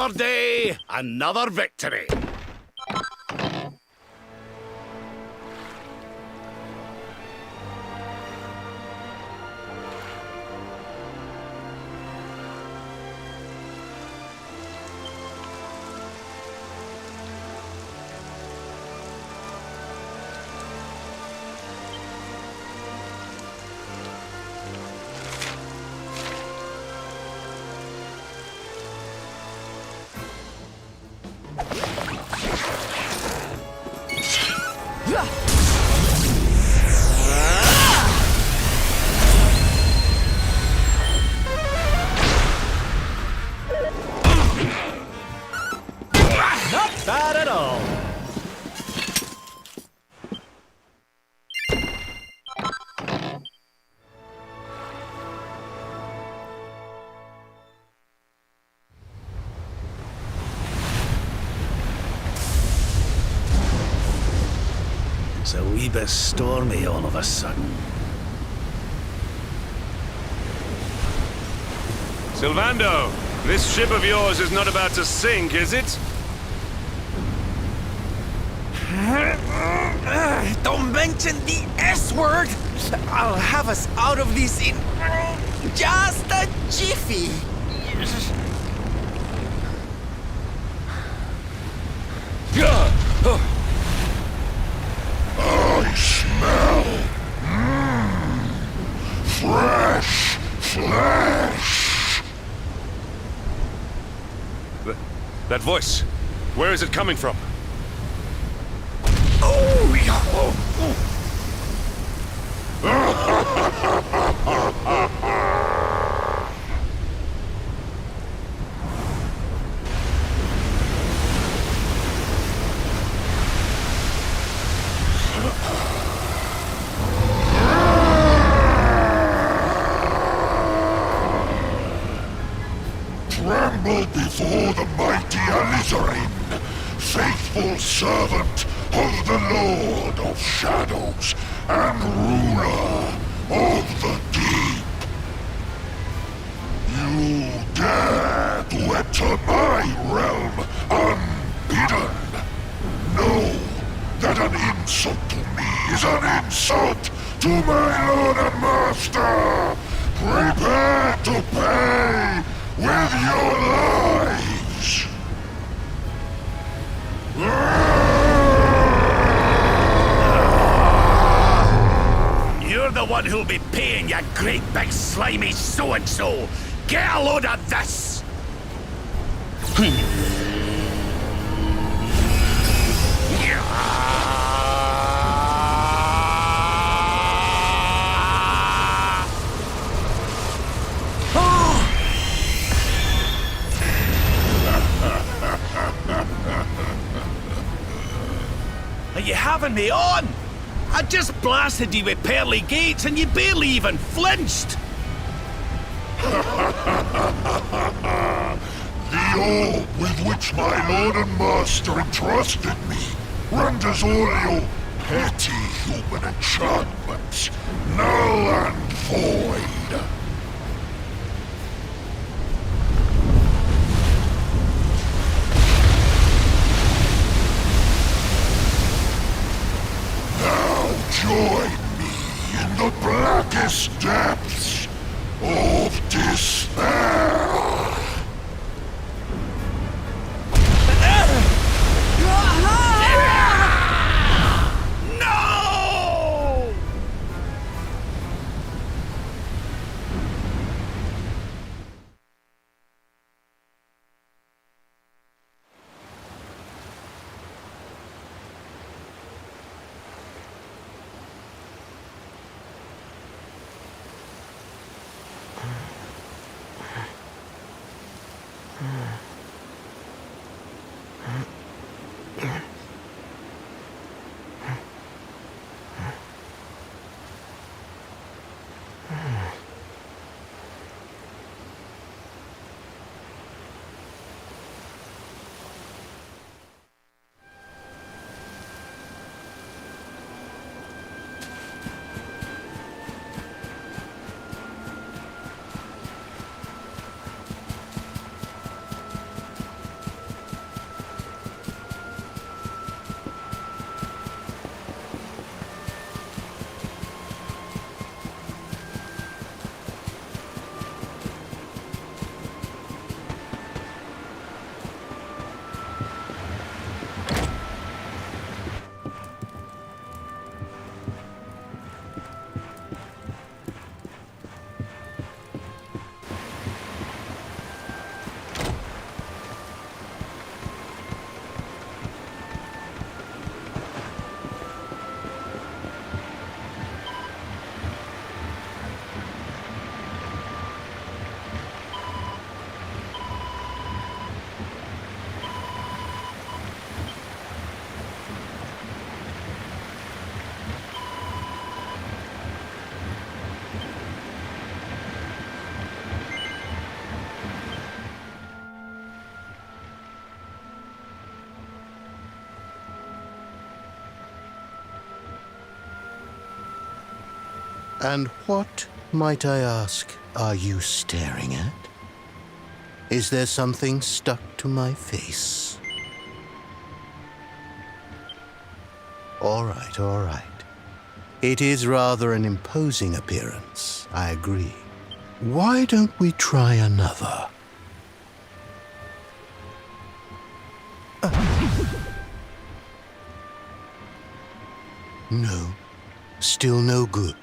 Another day, another victory. Not bad at all. It's a wee bit stormy all of a sudden. Sylvando, this ship of yours is not about to sink, is it? Don't mention the S word! I'll have us out of this in just a jiffy. I smell fresh flesh. That voice, where is it coming from? Oh, yeah. Tremble before the mighty Alizarin, faithful servant of the Lord of Shadows and ruler of the deep. You dare to enter my realm unbidden. Know that an insult to me is an insult to my lord and master. Prepare to pay with your lives. You're the one who'll be paying, you great big slimy so-and-so. Get a load of this! Are you having me on? I just blasted you with pearly gates and you barely even flinched. The orb with which my lord and master entrusted me renders all your petty human enchantments null and void. Now join me in the blackest depths of despair. No! And what, might I ask, are you staring at? Is there something stuck to my face? All right, all right. It is rather an imposing appearance, I agree. Why don't we try another? No, still no good.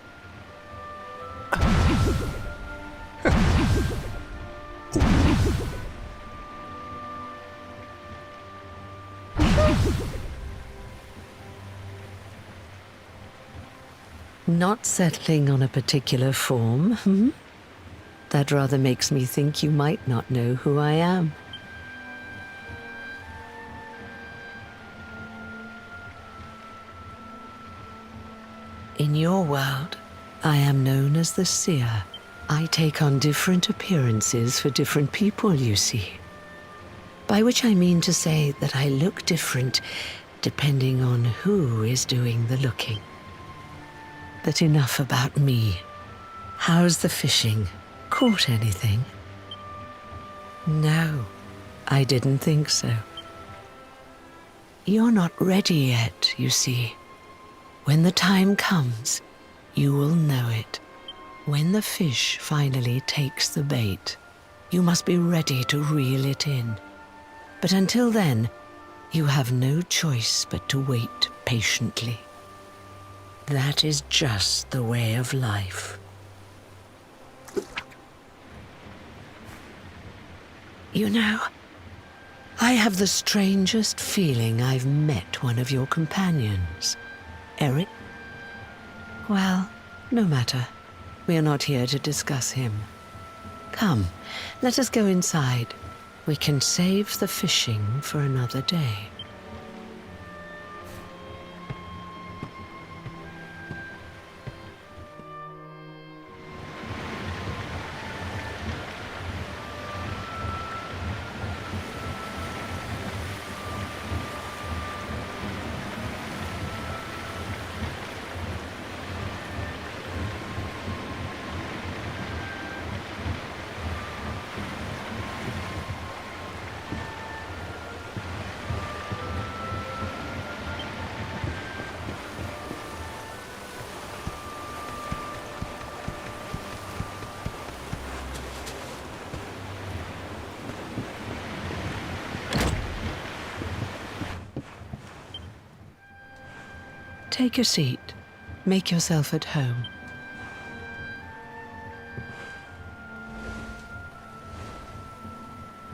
Not settling on a particular form, hmm? That rather makes me think you might not know who I am. In your world, I am known as the Seer. I take on different appearances for different people, you see. By which I mean to say that I look different depending on who is doing the looking. But enough about me. How's the fishing? Caught anything? No, I didn't think so. You're not ready yet, you see. When the time comes, you will know it. When the fish finally takes the bait, you must be ready to reel it in. But until then, you have no choice but to wait patiently. That is just the way of life. You know, I have the strangest feeling I've met one of your companions. Eric? Well, no matter. We are not here to discuss him. Come, let us go inside. We can save the fishing for another day. Take a seat. Make yourself at home.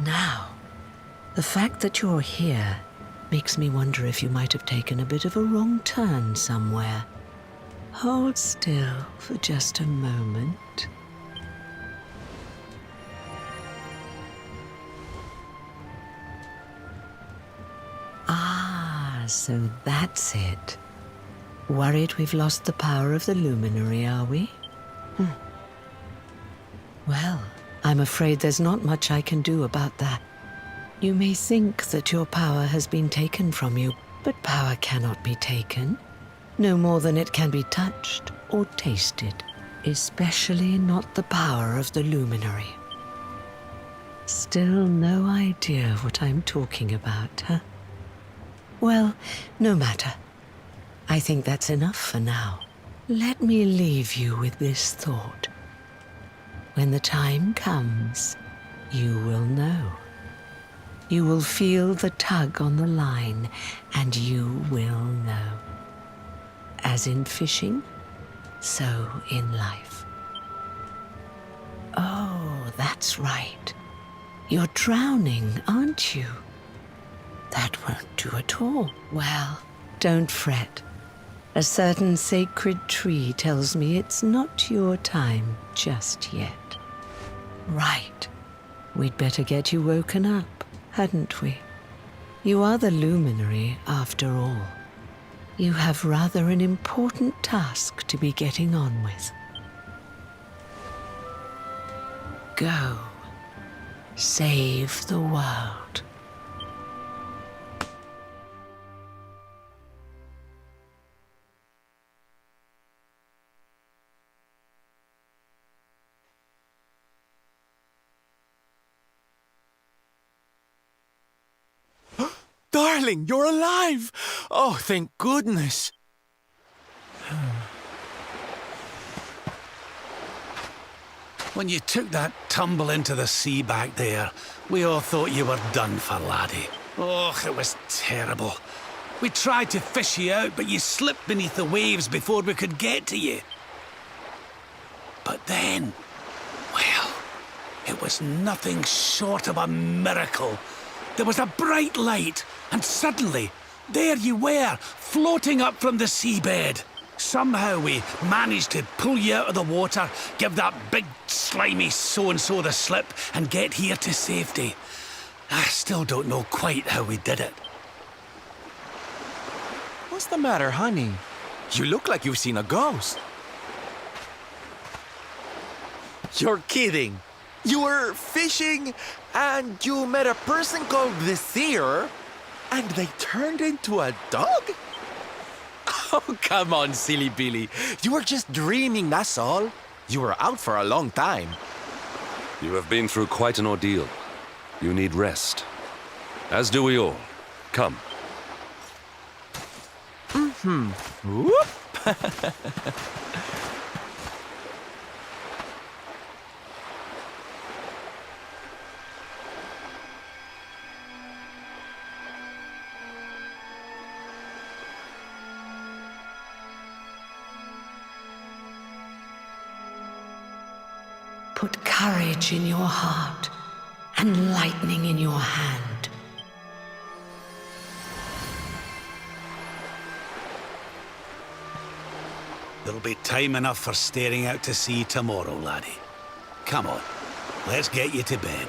Now, the fact that you're here makes me wonder if you might have taken a bit of a wrong turn somewhere. Hold still for just a moment. Ah, so that's it. Worried we've lost the power of the luminary, are we? Well, I'm afraid there's not much I can do about that. You may think that your power has been taken from you, but power cannot be taken, no more than it can be touched or tasted, especially not the power of the luminary. Still no idea what I'm talking about, huh? Well, no matter. I think that's enough for now. Let me leave you with this thought. When the time comes, you will know. You will feel the tug on the line, and you will know. As in fishing, so in life. Oh, that's right. You're drowning, aren't you? That won't do at all. Well, don't fret. A certain sacred tree tells me it's not your time just yet. Right. We'd better get you woken up, hadn't we? You are the luminary, after all. You have rather an important task to be getting on with. Go. Save the world. Darling, you're alive! Oh, thank goodness. When you took that tumble into the sea back there, we all thought you were done for, laddie. Oh, it was terrible. We tried to fish you out, but you slipped beneath the waves before we could get to you. But then, well, it was nothing short of a miracle. There was a bright light, and suddenly, there you were, floating up from the seabed. Somehow we managed to pull you out of the water, give that big slimy so-and-so the slip, and get here to safety. I still don't know quite how we did it. What's the matter, honey? You look like you've seen a ghost. You're kidding. You were fishing, and you met a person called the Seer, and they turned into a dog? Oh, come on, silly Billy. You were just dreaming, that's all. You were out for a long time. You have been through quite an ordeal. You need rest. As do we all. Come. Whoop! Put courage in your heart and lightning in your hand. There'll be time enough for staring out to sea tomorrow, laddie. Come on, let's get you to bed.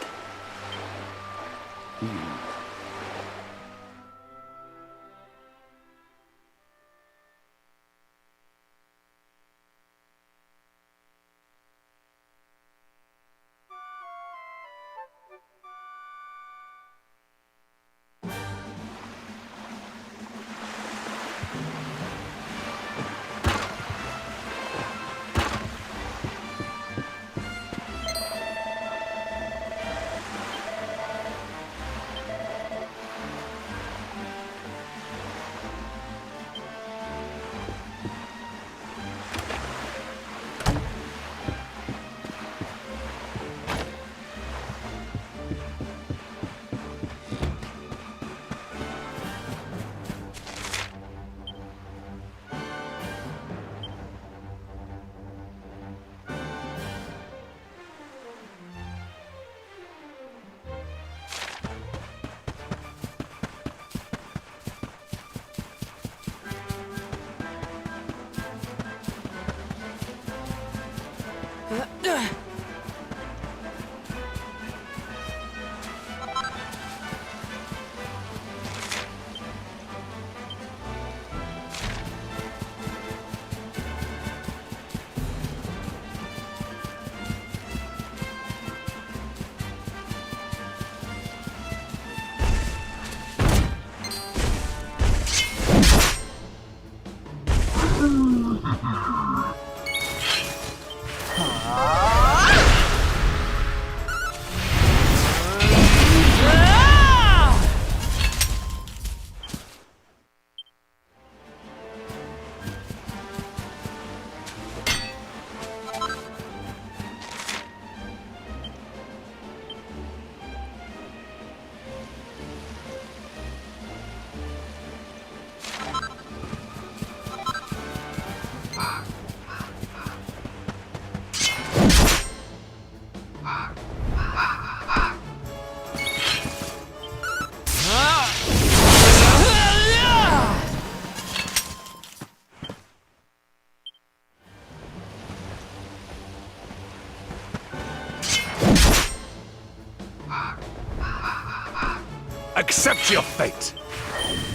Accept your fate!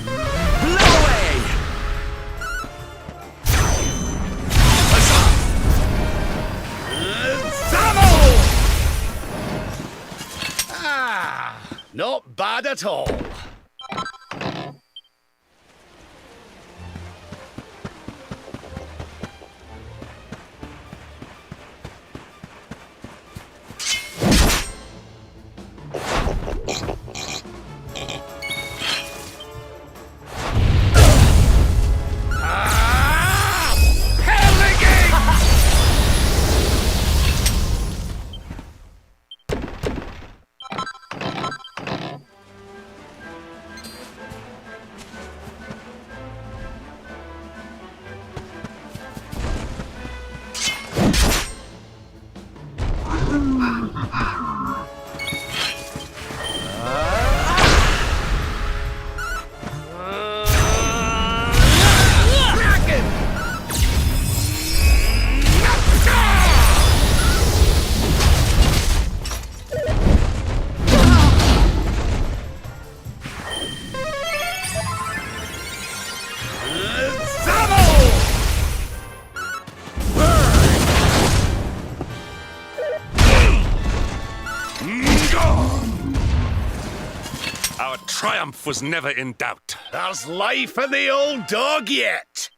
Blow away! Not bad at all. triumph was never in doubt. There's life in the old dog yet.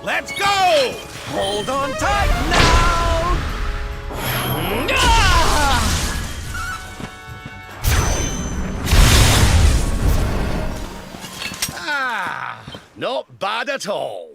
Let's go! Hold on tight now! Ah, not bad at all.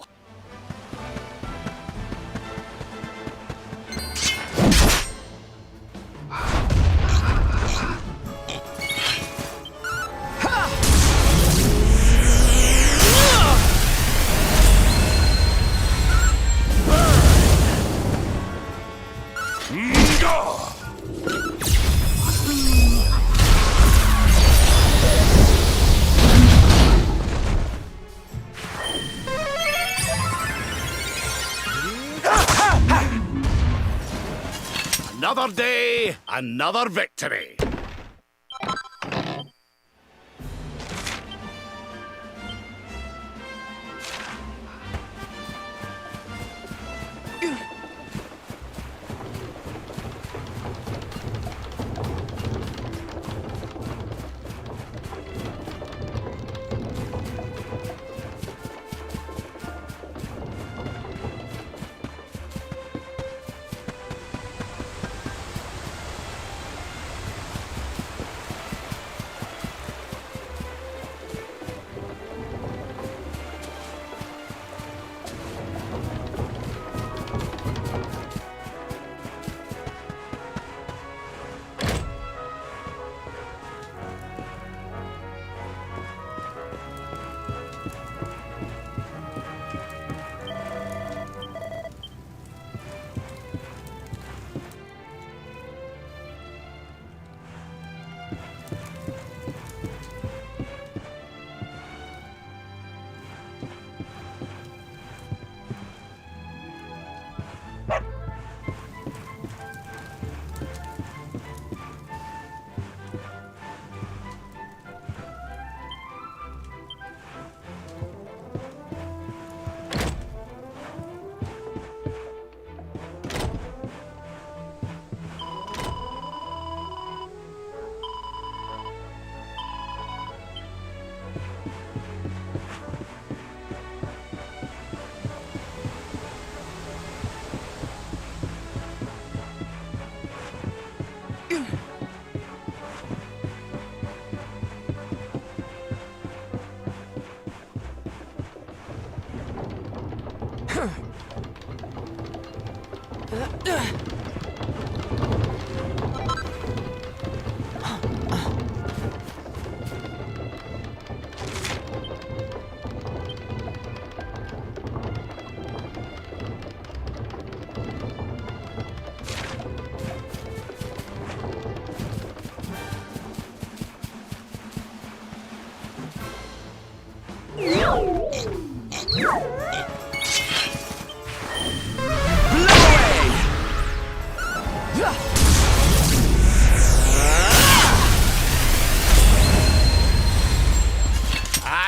Another day, another victory.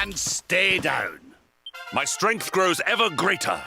And stay down. My strength grows ever greater.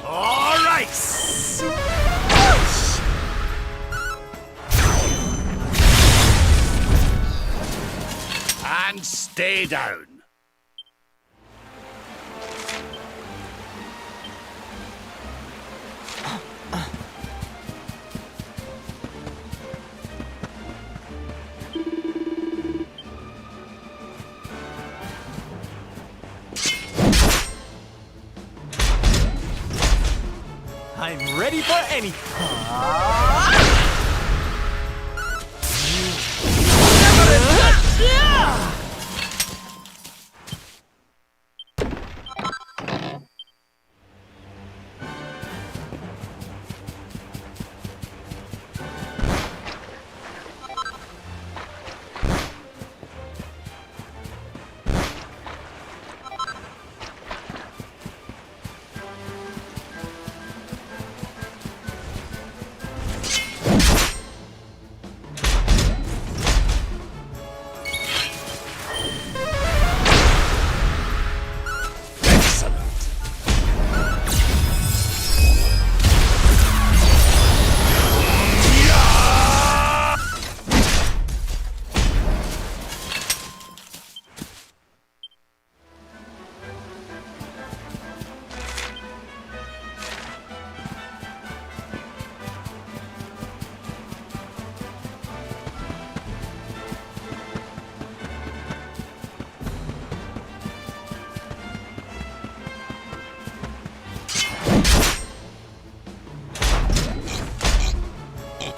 All right! And stay down. I'm ready for anything.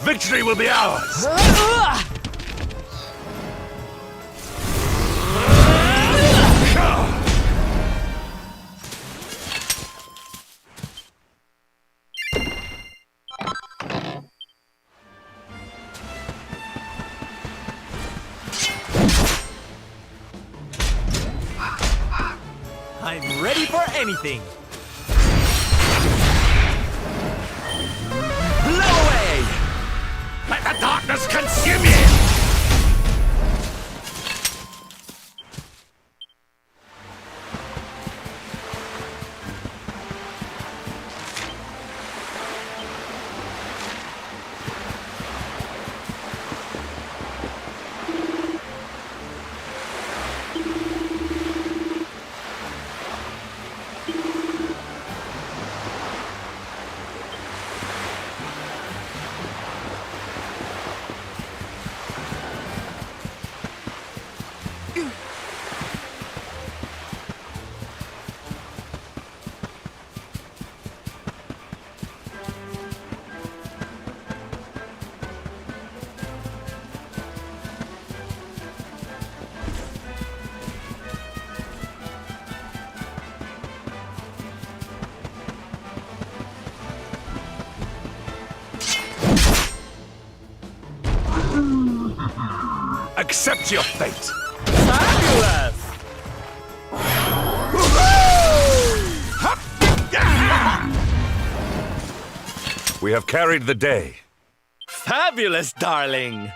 Victory will be ours! I'm ready for anything. Blow away! Let the darkness consume you! Accept your fate! Fabulous! We have carried the day. Fabulous, darling!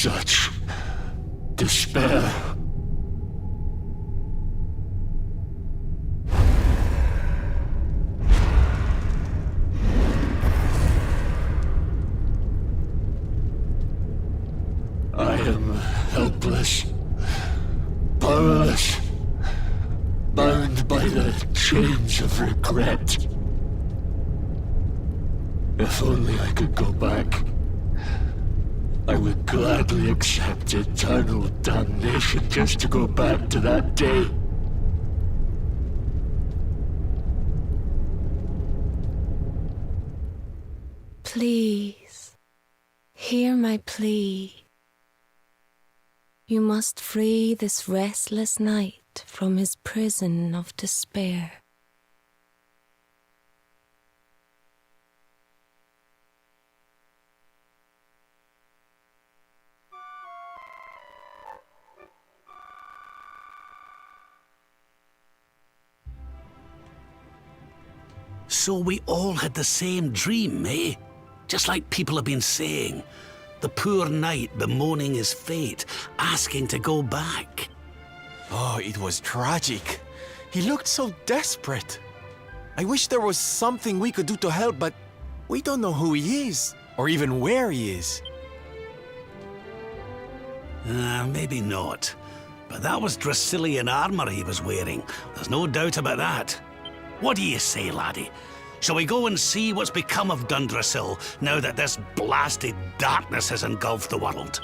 such despair. I am helpless, powerless, bound by the chains of regret. If only I could go back, I would gladly accept eternal damnation just to go back to that day. Please, hear my plea. You must free this restless knight from his prison of despair. So we all had the same dream, eh? Just like people have been saying. The poor knight bemoaning his fate, asking to go back. Oh, it was tragic. He looked so desperate. I wish there was something we could do to help, but we don't know who he is, or even where he is. Maybe not. But that was Dracilian armor he was wearing. There's no doubt about that. What do you say, laddie? Shall we go and see what's become of Dundrasil now that this blasted darkness has engulfed the world?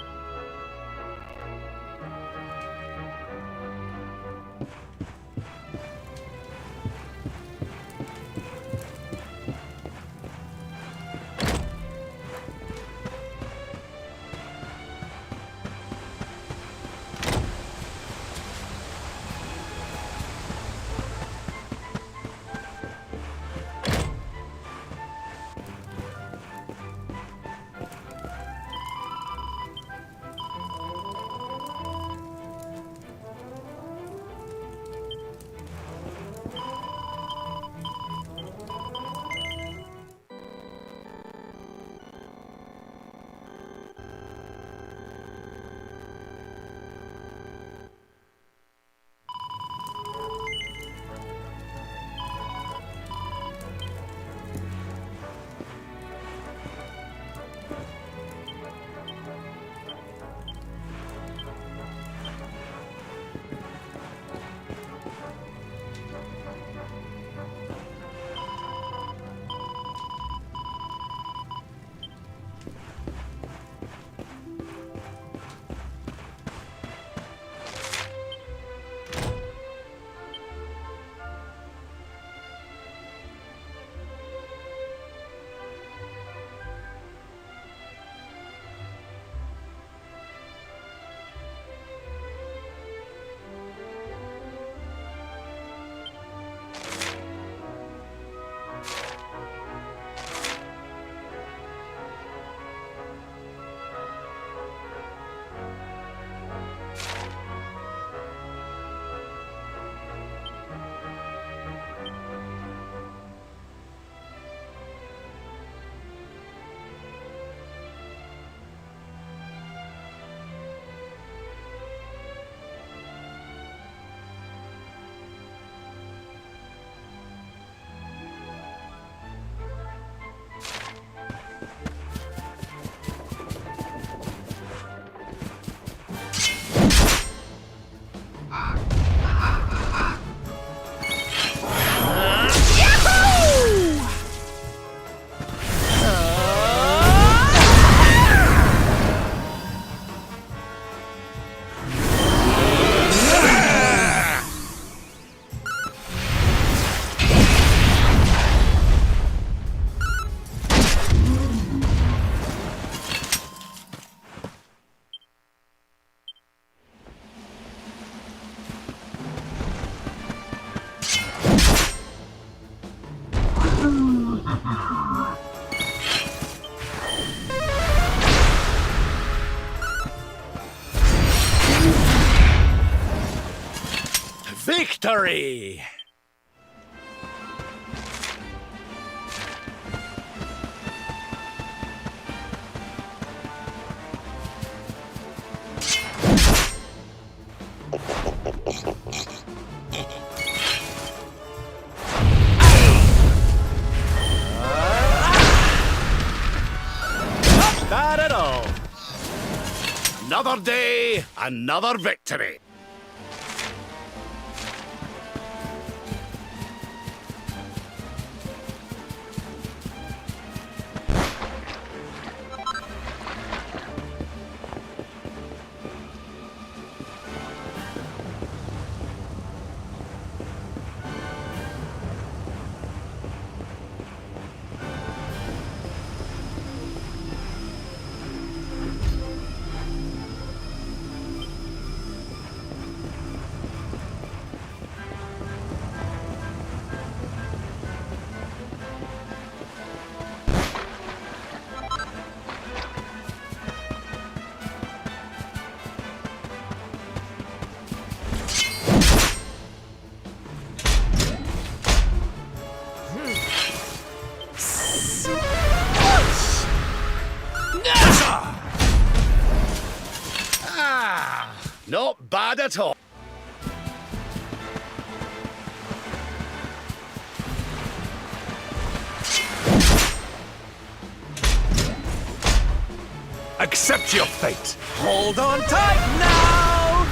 Victory! Another day, another victory. Not bad at all. Accept your fate! Hold on tight now!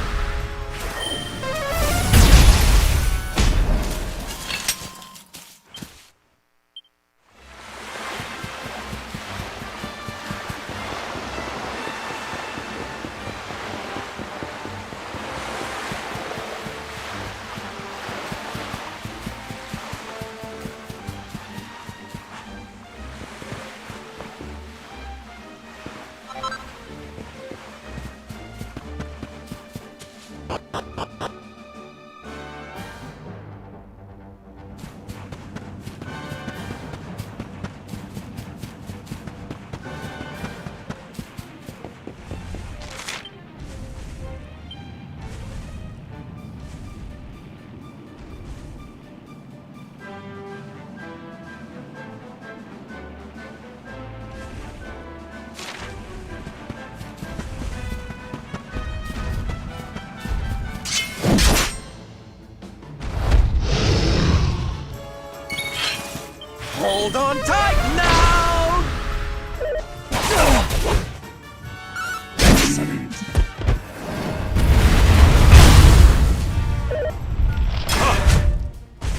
Hold on tight now!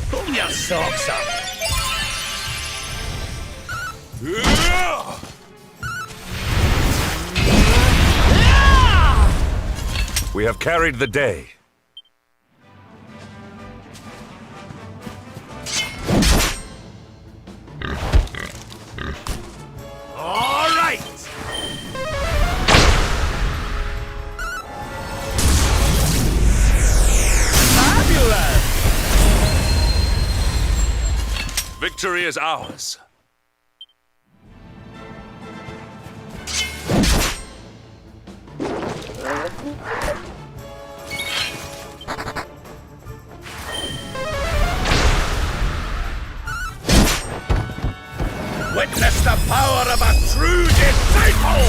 Pull your socks up. We have carried the day. All right. Fabulous! Victory is ours. Witness the power of a true disciple!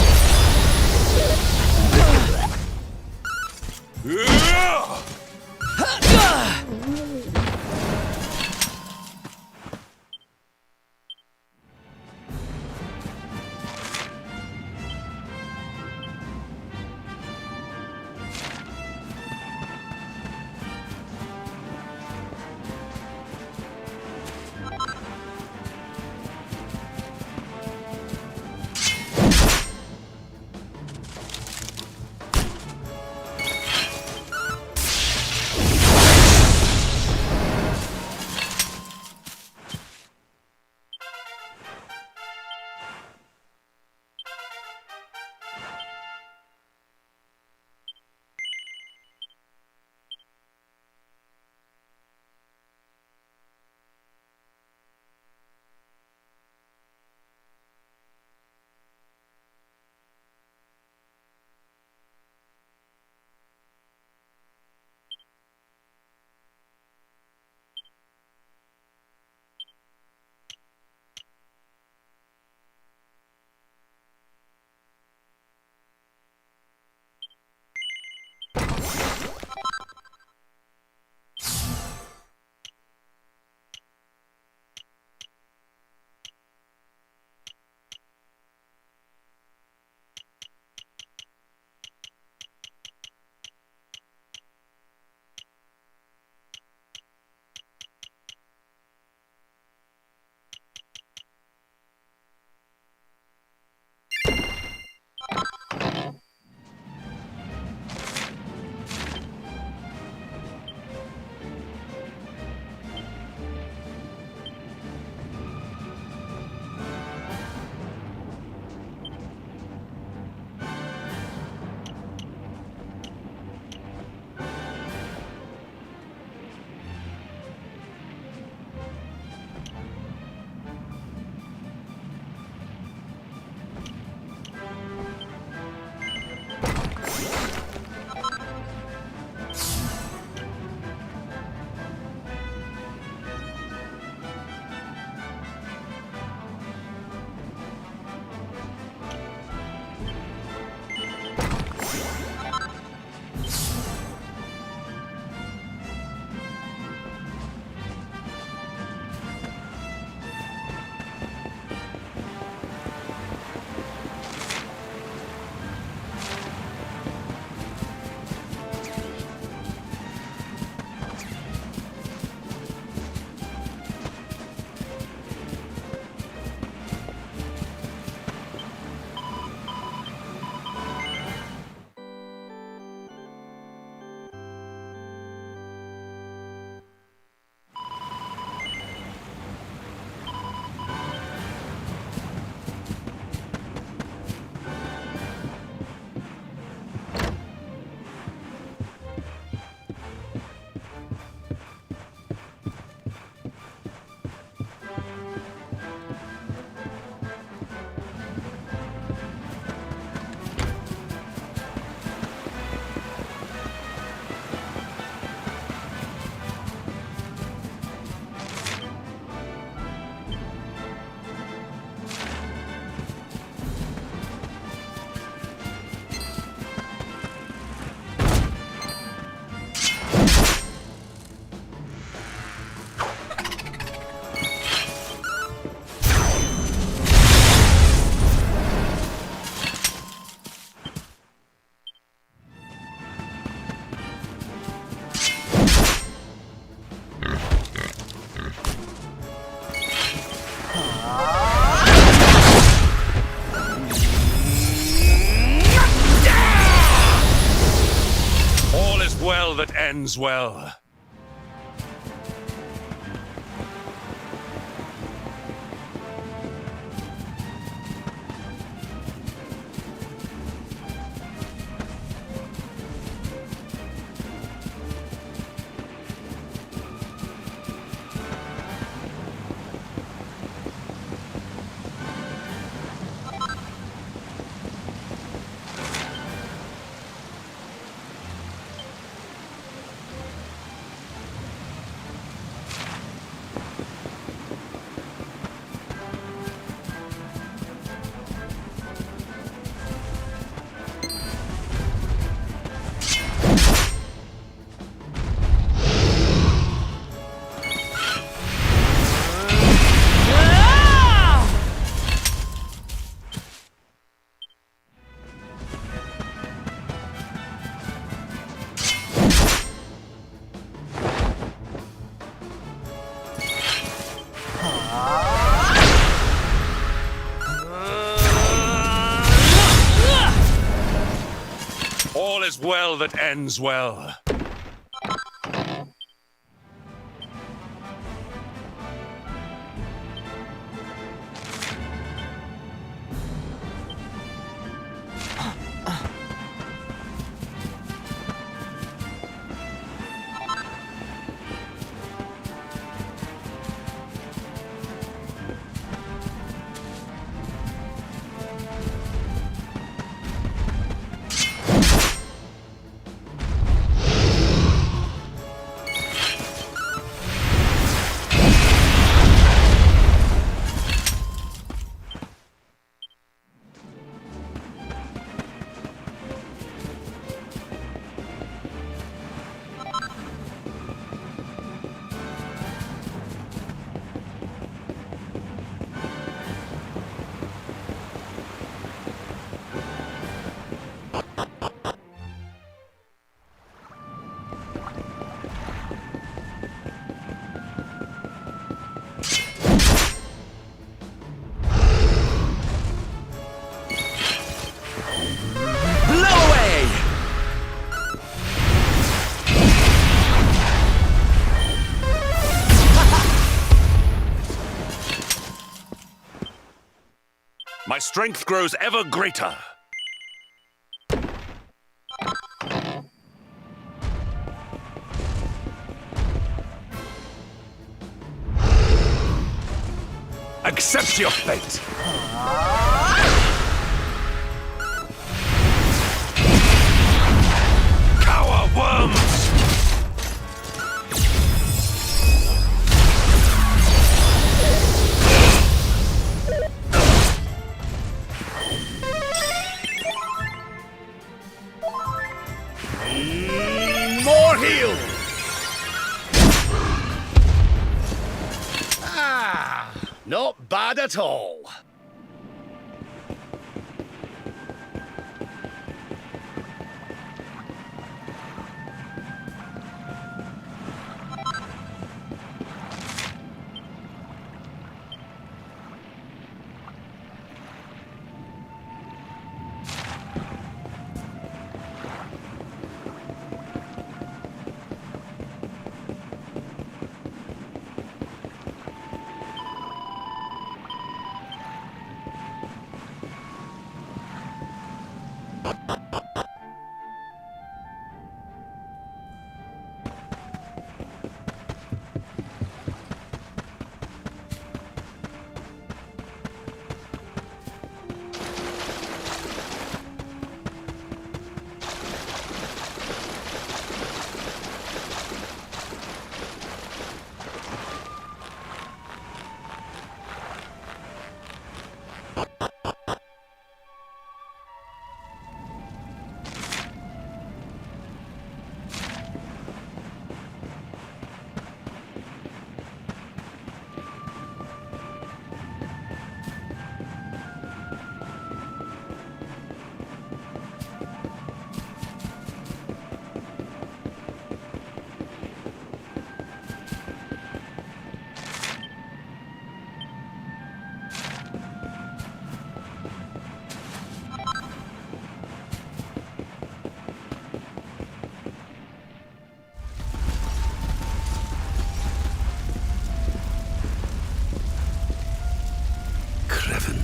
that ends well. All is well that ends well. My strength grows ever greater. Accept your fate. Cower worms! More heal! Ah, not bad at all.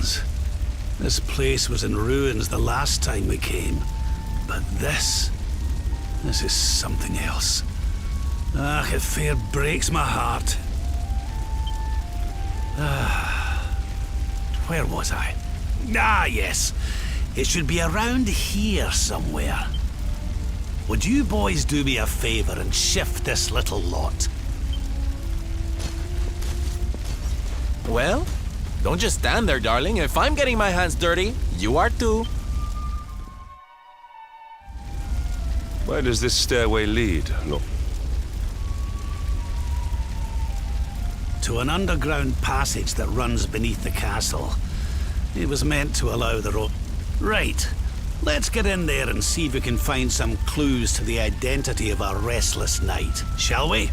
ruins. This place was in ruins the last time we came. But this is something else. Ah, it fair breaks my heart. Where was I? Ah, yes. It should be around here somewhere. Would you boys do me a favor and shift this little lot? Well, don't just stand there, darling. If I'm getting my hands dirty, you are too. Where does this stairway lead, Lord? To an underground passage that runs beneath the castle. It was meant to allow the road. Right. Let's get in there and see if we can find some clues to the identity of our restless knight, shall we?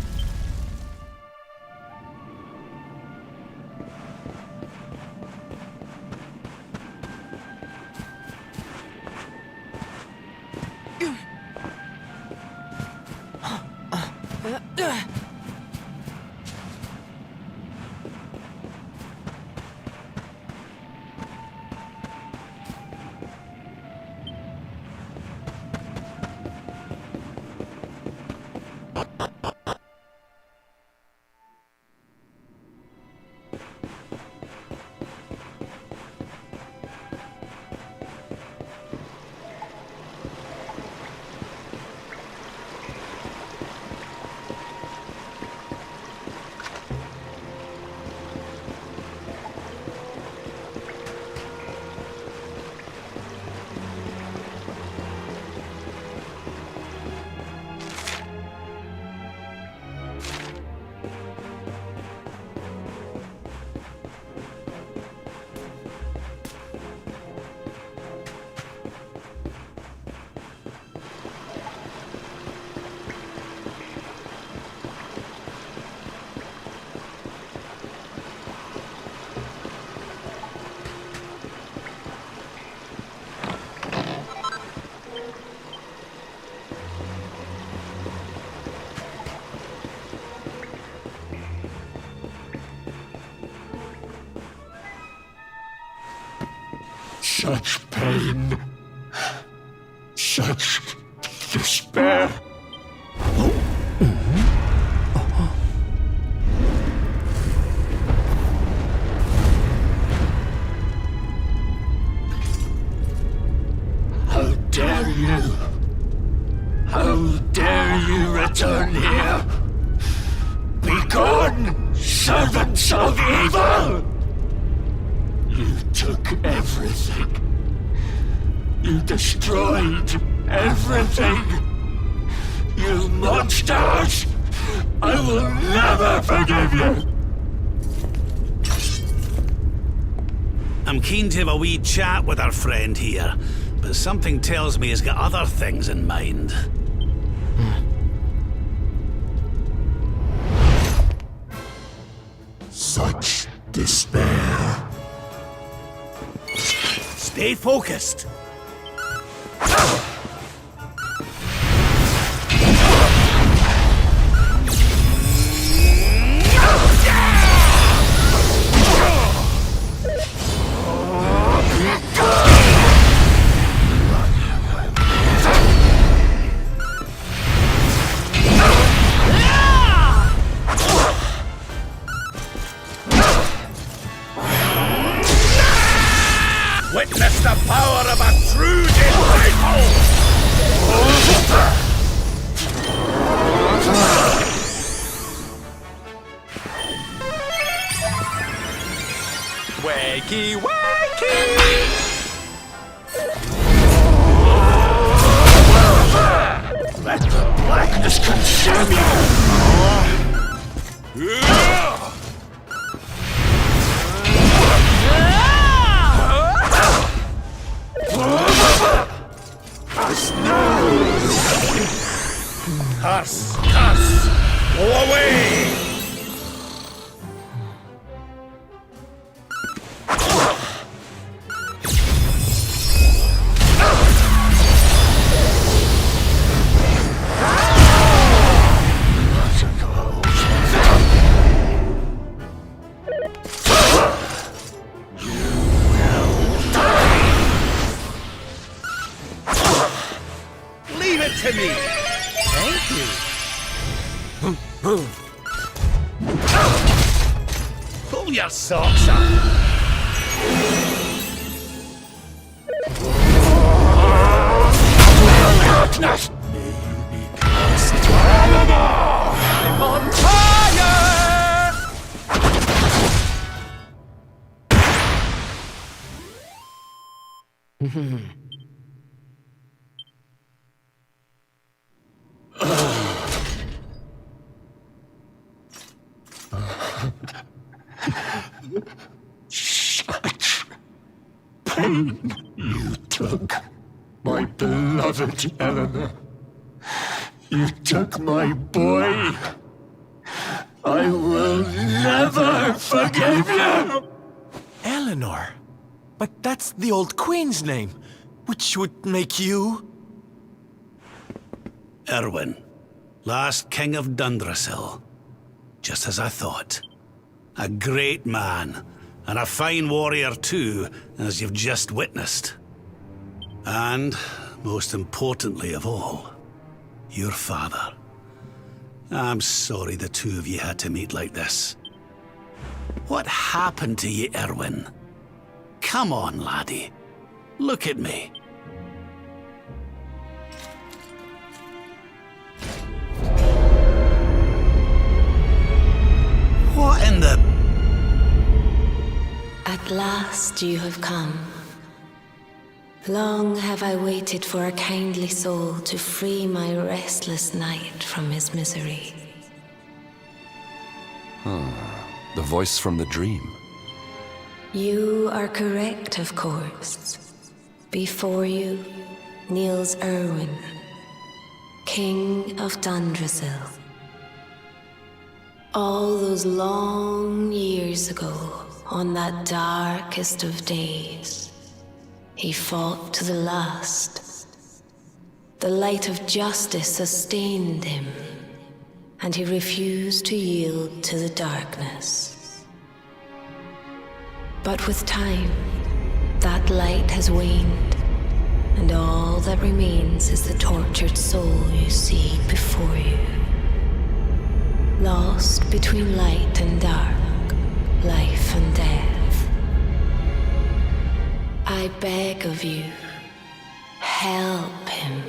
Such pain. Such despair. How dare you? How dare you return here? Begone, servants of evil! You took everything. You destroyed everything. You monsters! I will never forgive you! I'm keen to have a wee chat with our friend here, but something tells me he's got other things in mind. Such despair. Stay focused. Witness the power of a true disciple! Wakey, wakey! Let the blackness consume you! Curse! Curse! Go away! You it to me! Thank you. Pull your socks up! Darkness! I'm on fire! Such pain you took, my beloved Eleanor. You took my boy. I will never forgive you! Eleanor. But that's the old queen's name, which would make you... Erwin, last king of Dundrasil. Just as I thought. A great man, and a fine warrior too, as you've just witnessed. And, most importantly of all, your father. I'm sorry the two of you had to meet like this. What happened to you, Erwin? Come on, laddie. Look at me. What in the... At last you have come. Long have I waited for a kindly soul to free my restless knight from his misery. The voice from the dream. You are correct, of course. Before you kneels Erwin, King of Dundrasil. All those long years ago, on that darkest of days, he fought to the last. The light of justice sustained him, and he refused to yield to the darkness. But with time, that light has waned, and all that remains is the tortured soul you see before you. Lost between light and dark, life and death. I beg of you, help him,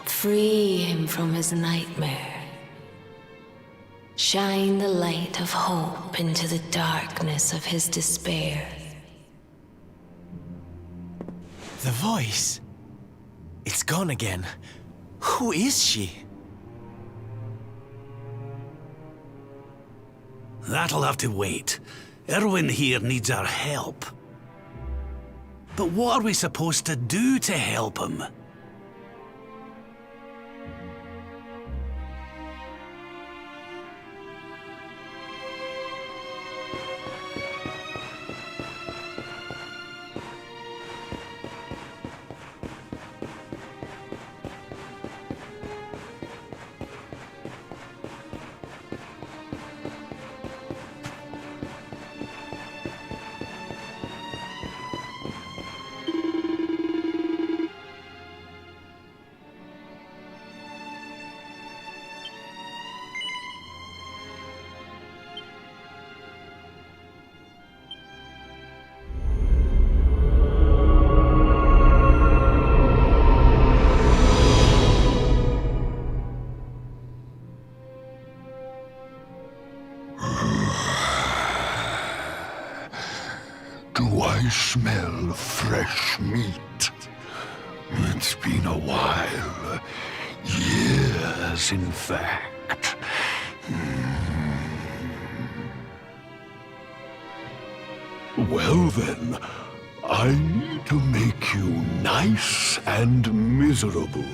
free him from his nightmare. Shine the light of hope into the darkness of his despair. The voice. It's gone again. Who is she? That'll have to wait. Erwin here needs our help. But what are we supposed to do to help him? Do I smell fresh meat? It's been a while. Years, in fact. Well then, I need to make you nice and miserable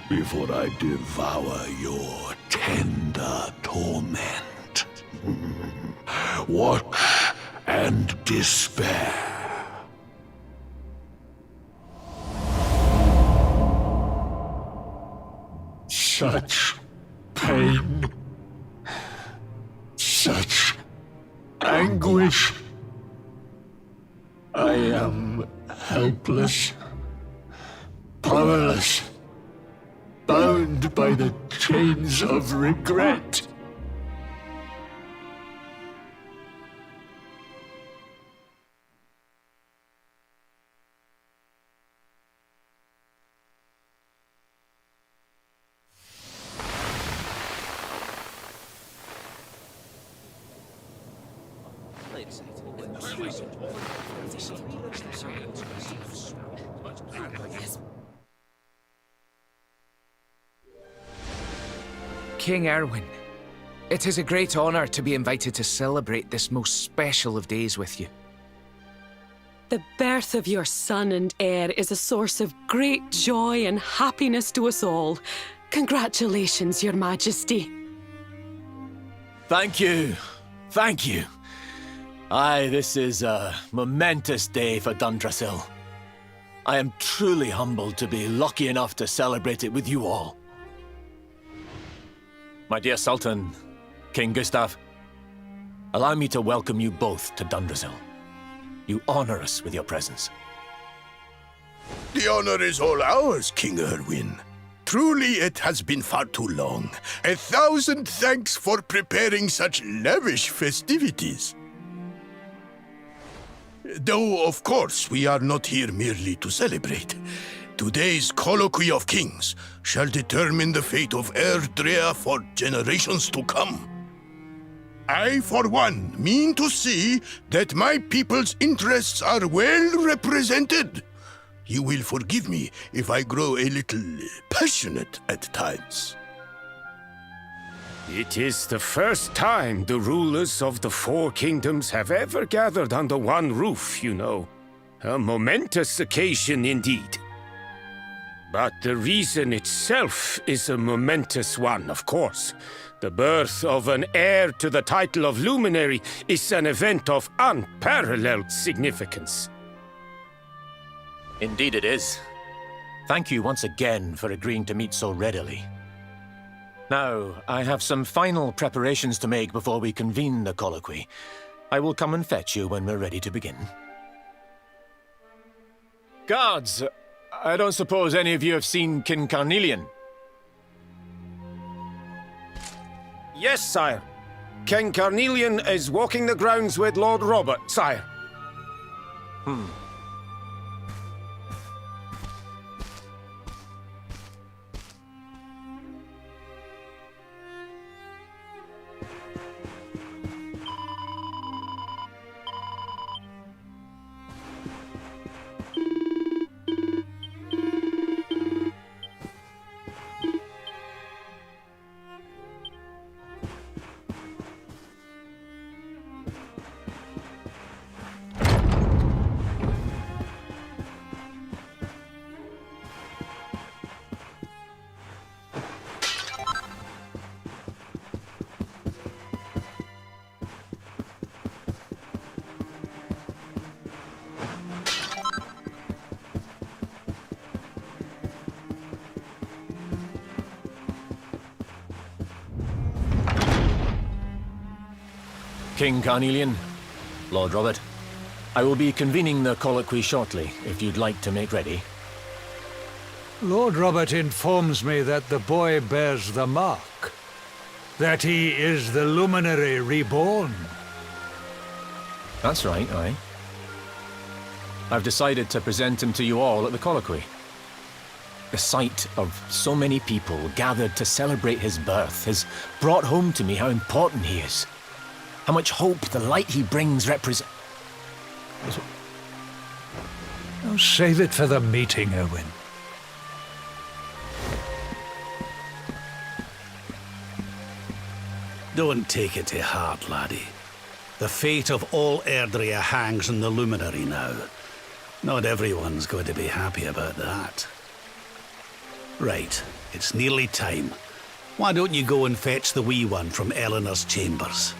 before I devour your tender torment. Watch and despair. Such pain, such anguish. I am helpless, powerless, bound bound by the chains of regret. King Erwin, it is a great honor to be invited to celebrate this most special of days with you. The birth of your son and heir is a source of great joy and happiness to us all. Congratulations, Your Majesty. Thank you. Thank you. Aye, this is a momentous day for Dundrasil. I am truly humbled to be lucky enough to celebrate it with you all. My dear Sultan, King Gustav, allow me to welcome you both to Dundrasil. You honor us with your presence. The honor is all ours, King Erwin. Truly, it has been far too long. 1,000 thanks for preparing such lavish festivities. Though, of course, we are not here merely to celebrate. Today's Colloquy of Kings shall determine the fate of Erdrea for generations to come. I, for one, mean to see that my people's interests are well represented. You will forgive me if I grow a little passionate at times. It is the first time the rulers of the Four Kingdoms have ever gathered under one roof, you know. A momentous occasion indeed. But the reason itself is a momentous one, of course. The birth of an heir to the title of Luminary is an event of unparalleled significance. Indeed it is. Thank you once again for agreeing to meet so readily. Now, I have some final preparations to make before we convene the colloquy. I will come and fetch you when we're ready to begin. Guards! I don't suppose any of you have seen King Carnelian? Yes, sire. King Carnelian is walking the grounds with Lord Robert, sire. King Carnelian, Lord Robert, I will be convening the colloquy shortly, if you'd like to make ready. Lord Robert informs me that the boy bears the mark. That he is the Luminary reborn. That's right, aye. I've decided to present him to you all at the colloquy. The sight of so many people gathered to celebrate his birth has brought home to me how important he is. How much hope the light he brings represents. Oh, save it for the meeting, Erwin. Don't take it to heart, laddie. The fate of all Erdrea hangs on the Luminary now. Not everyone's going to be happy about that. Right, it's nearly time. Why don't you go and fetch the wee one from Eleanor's chambers?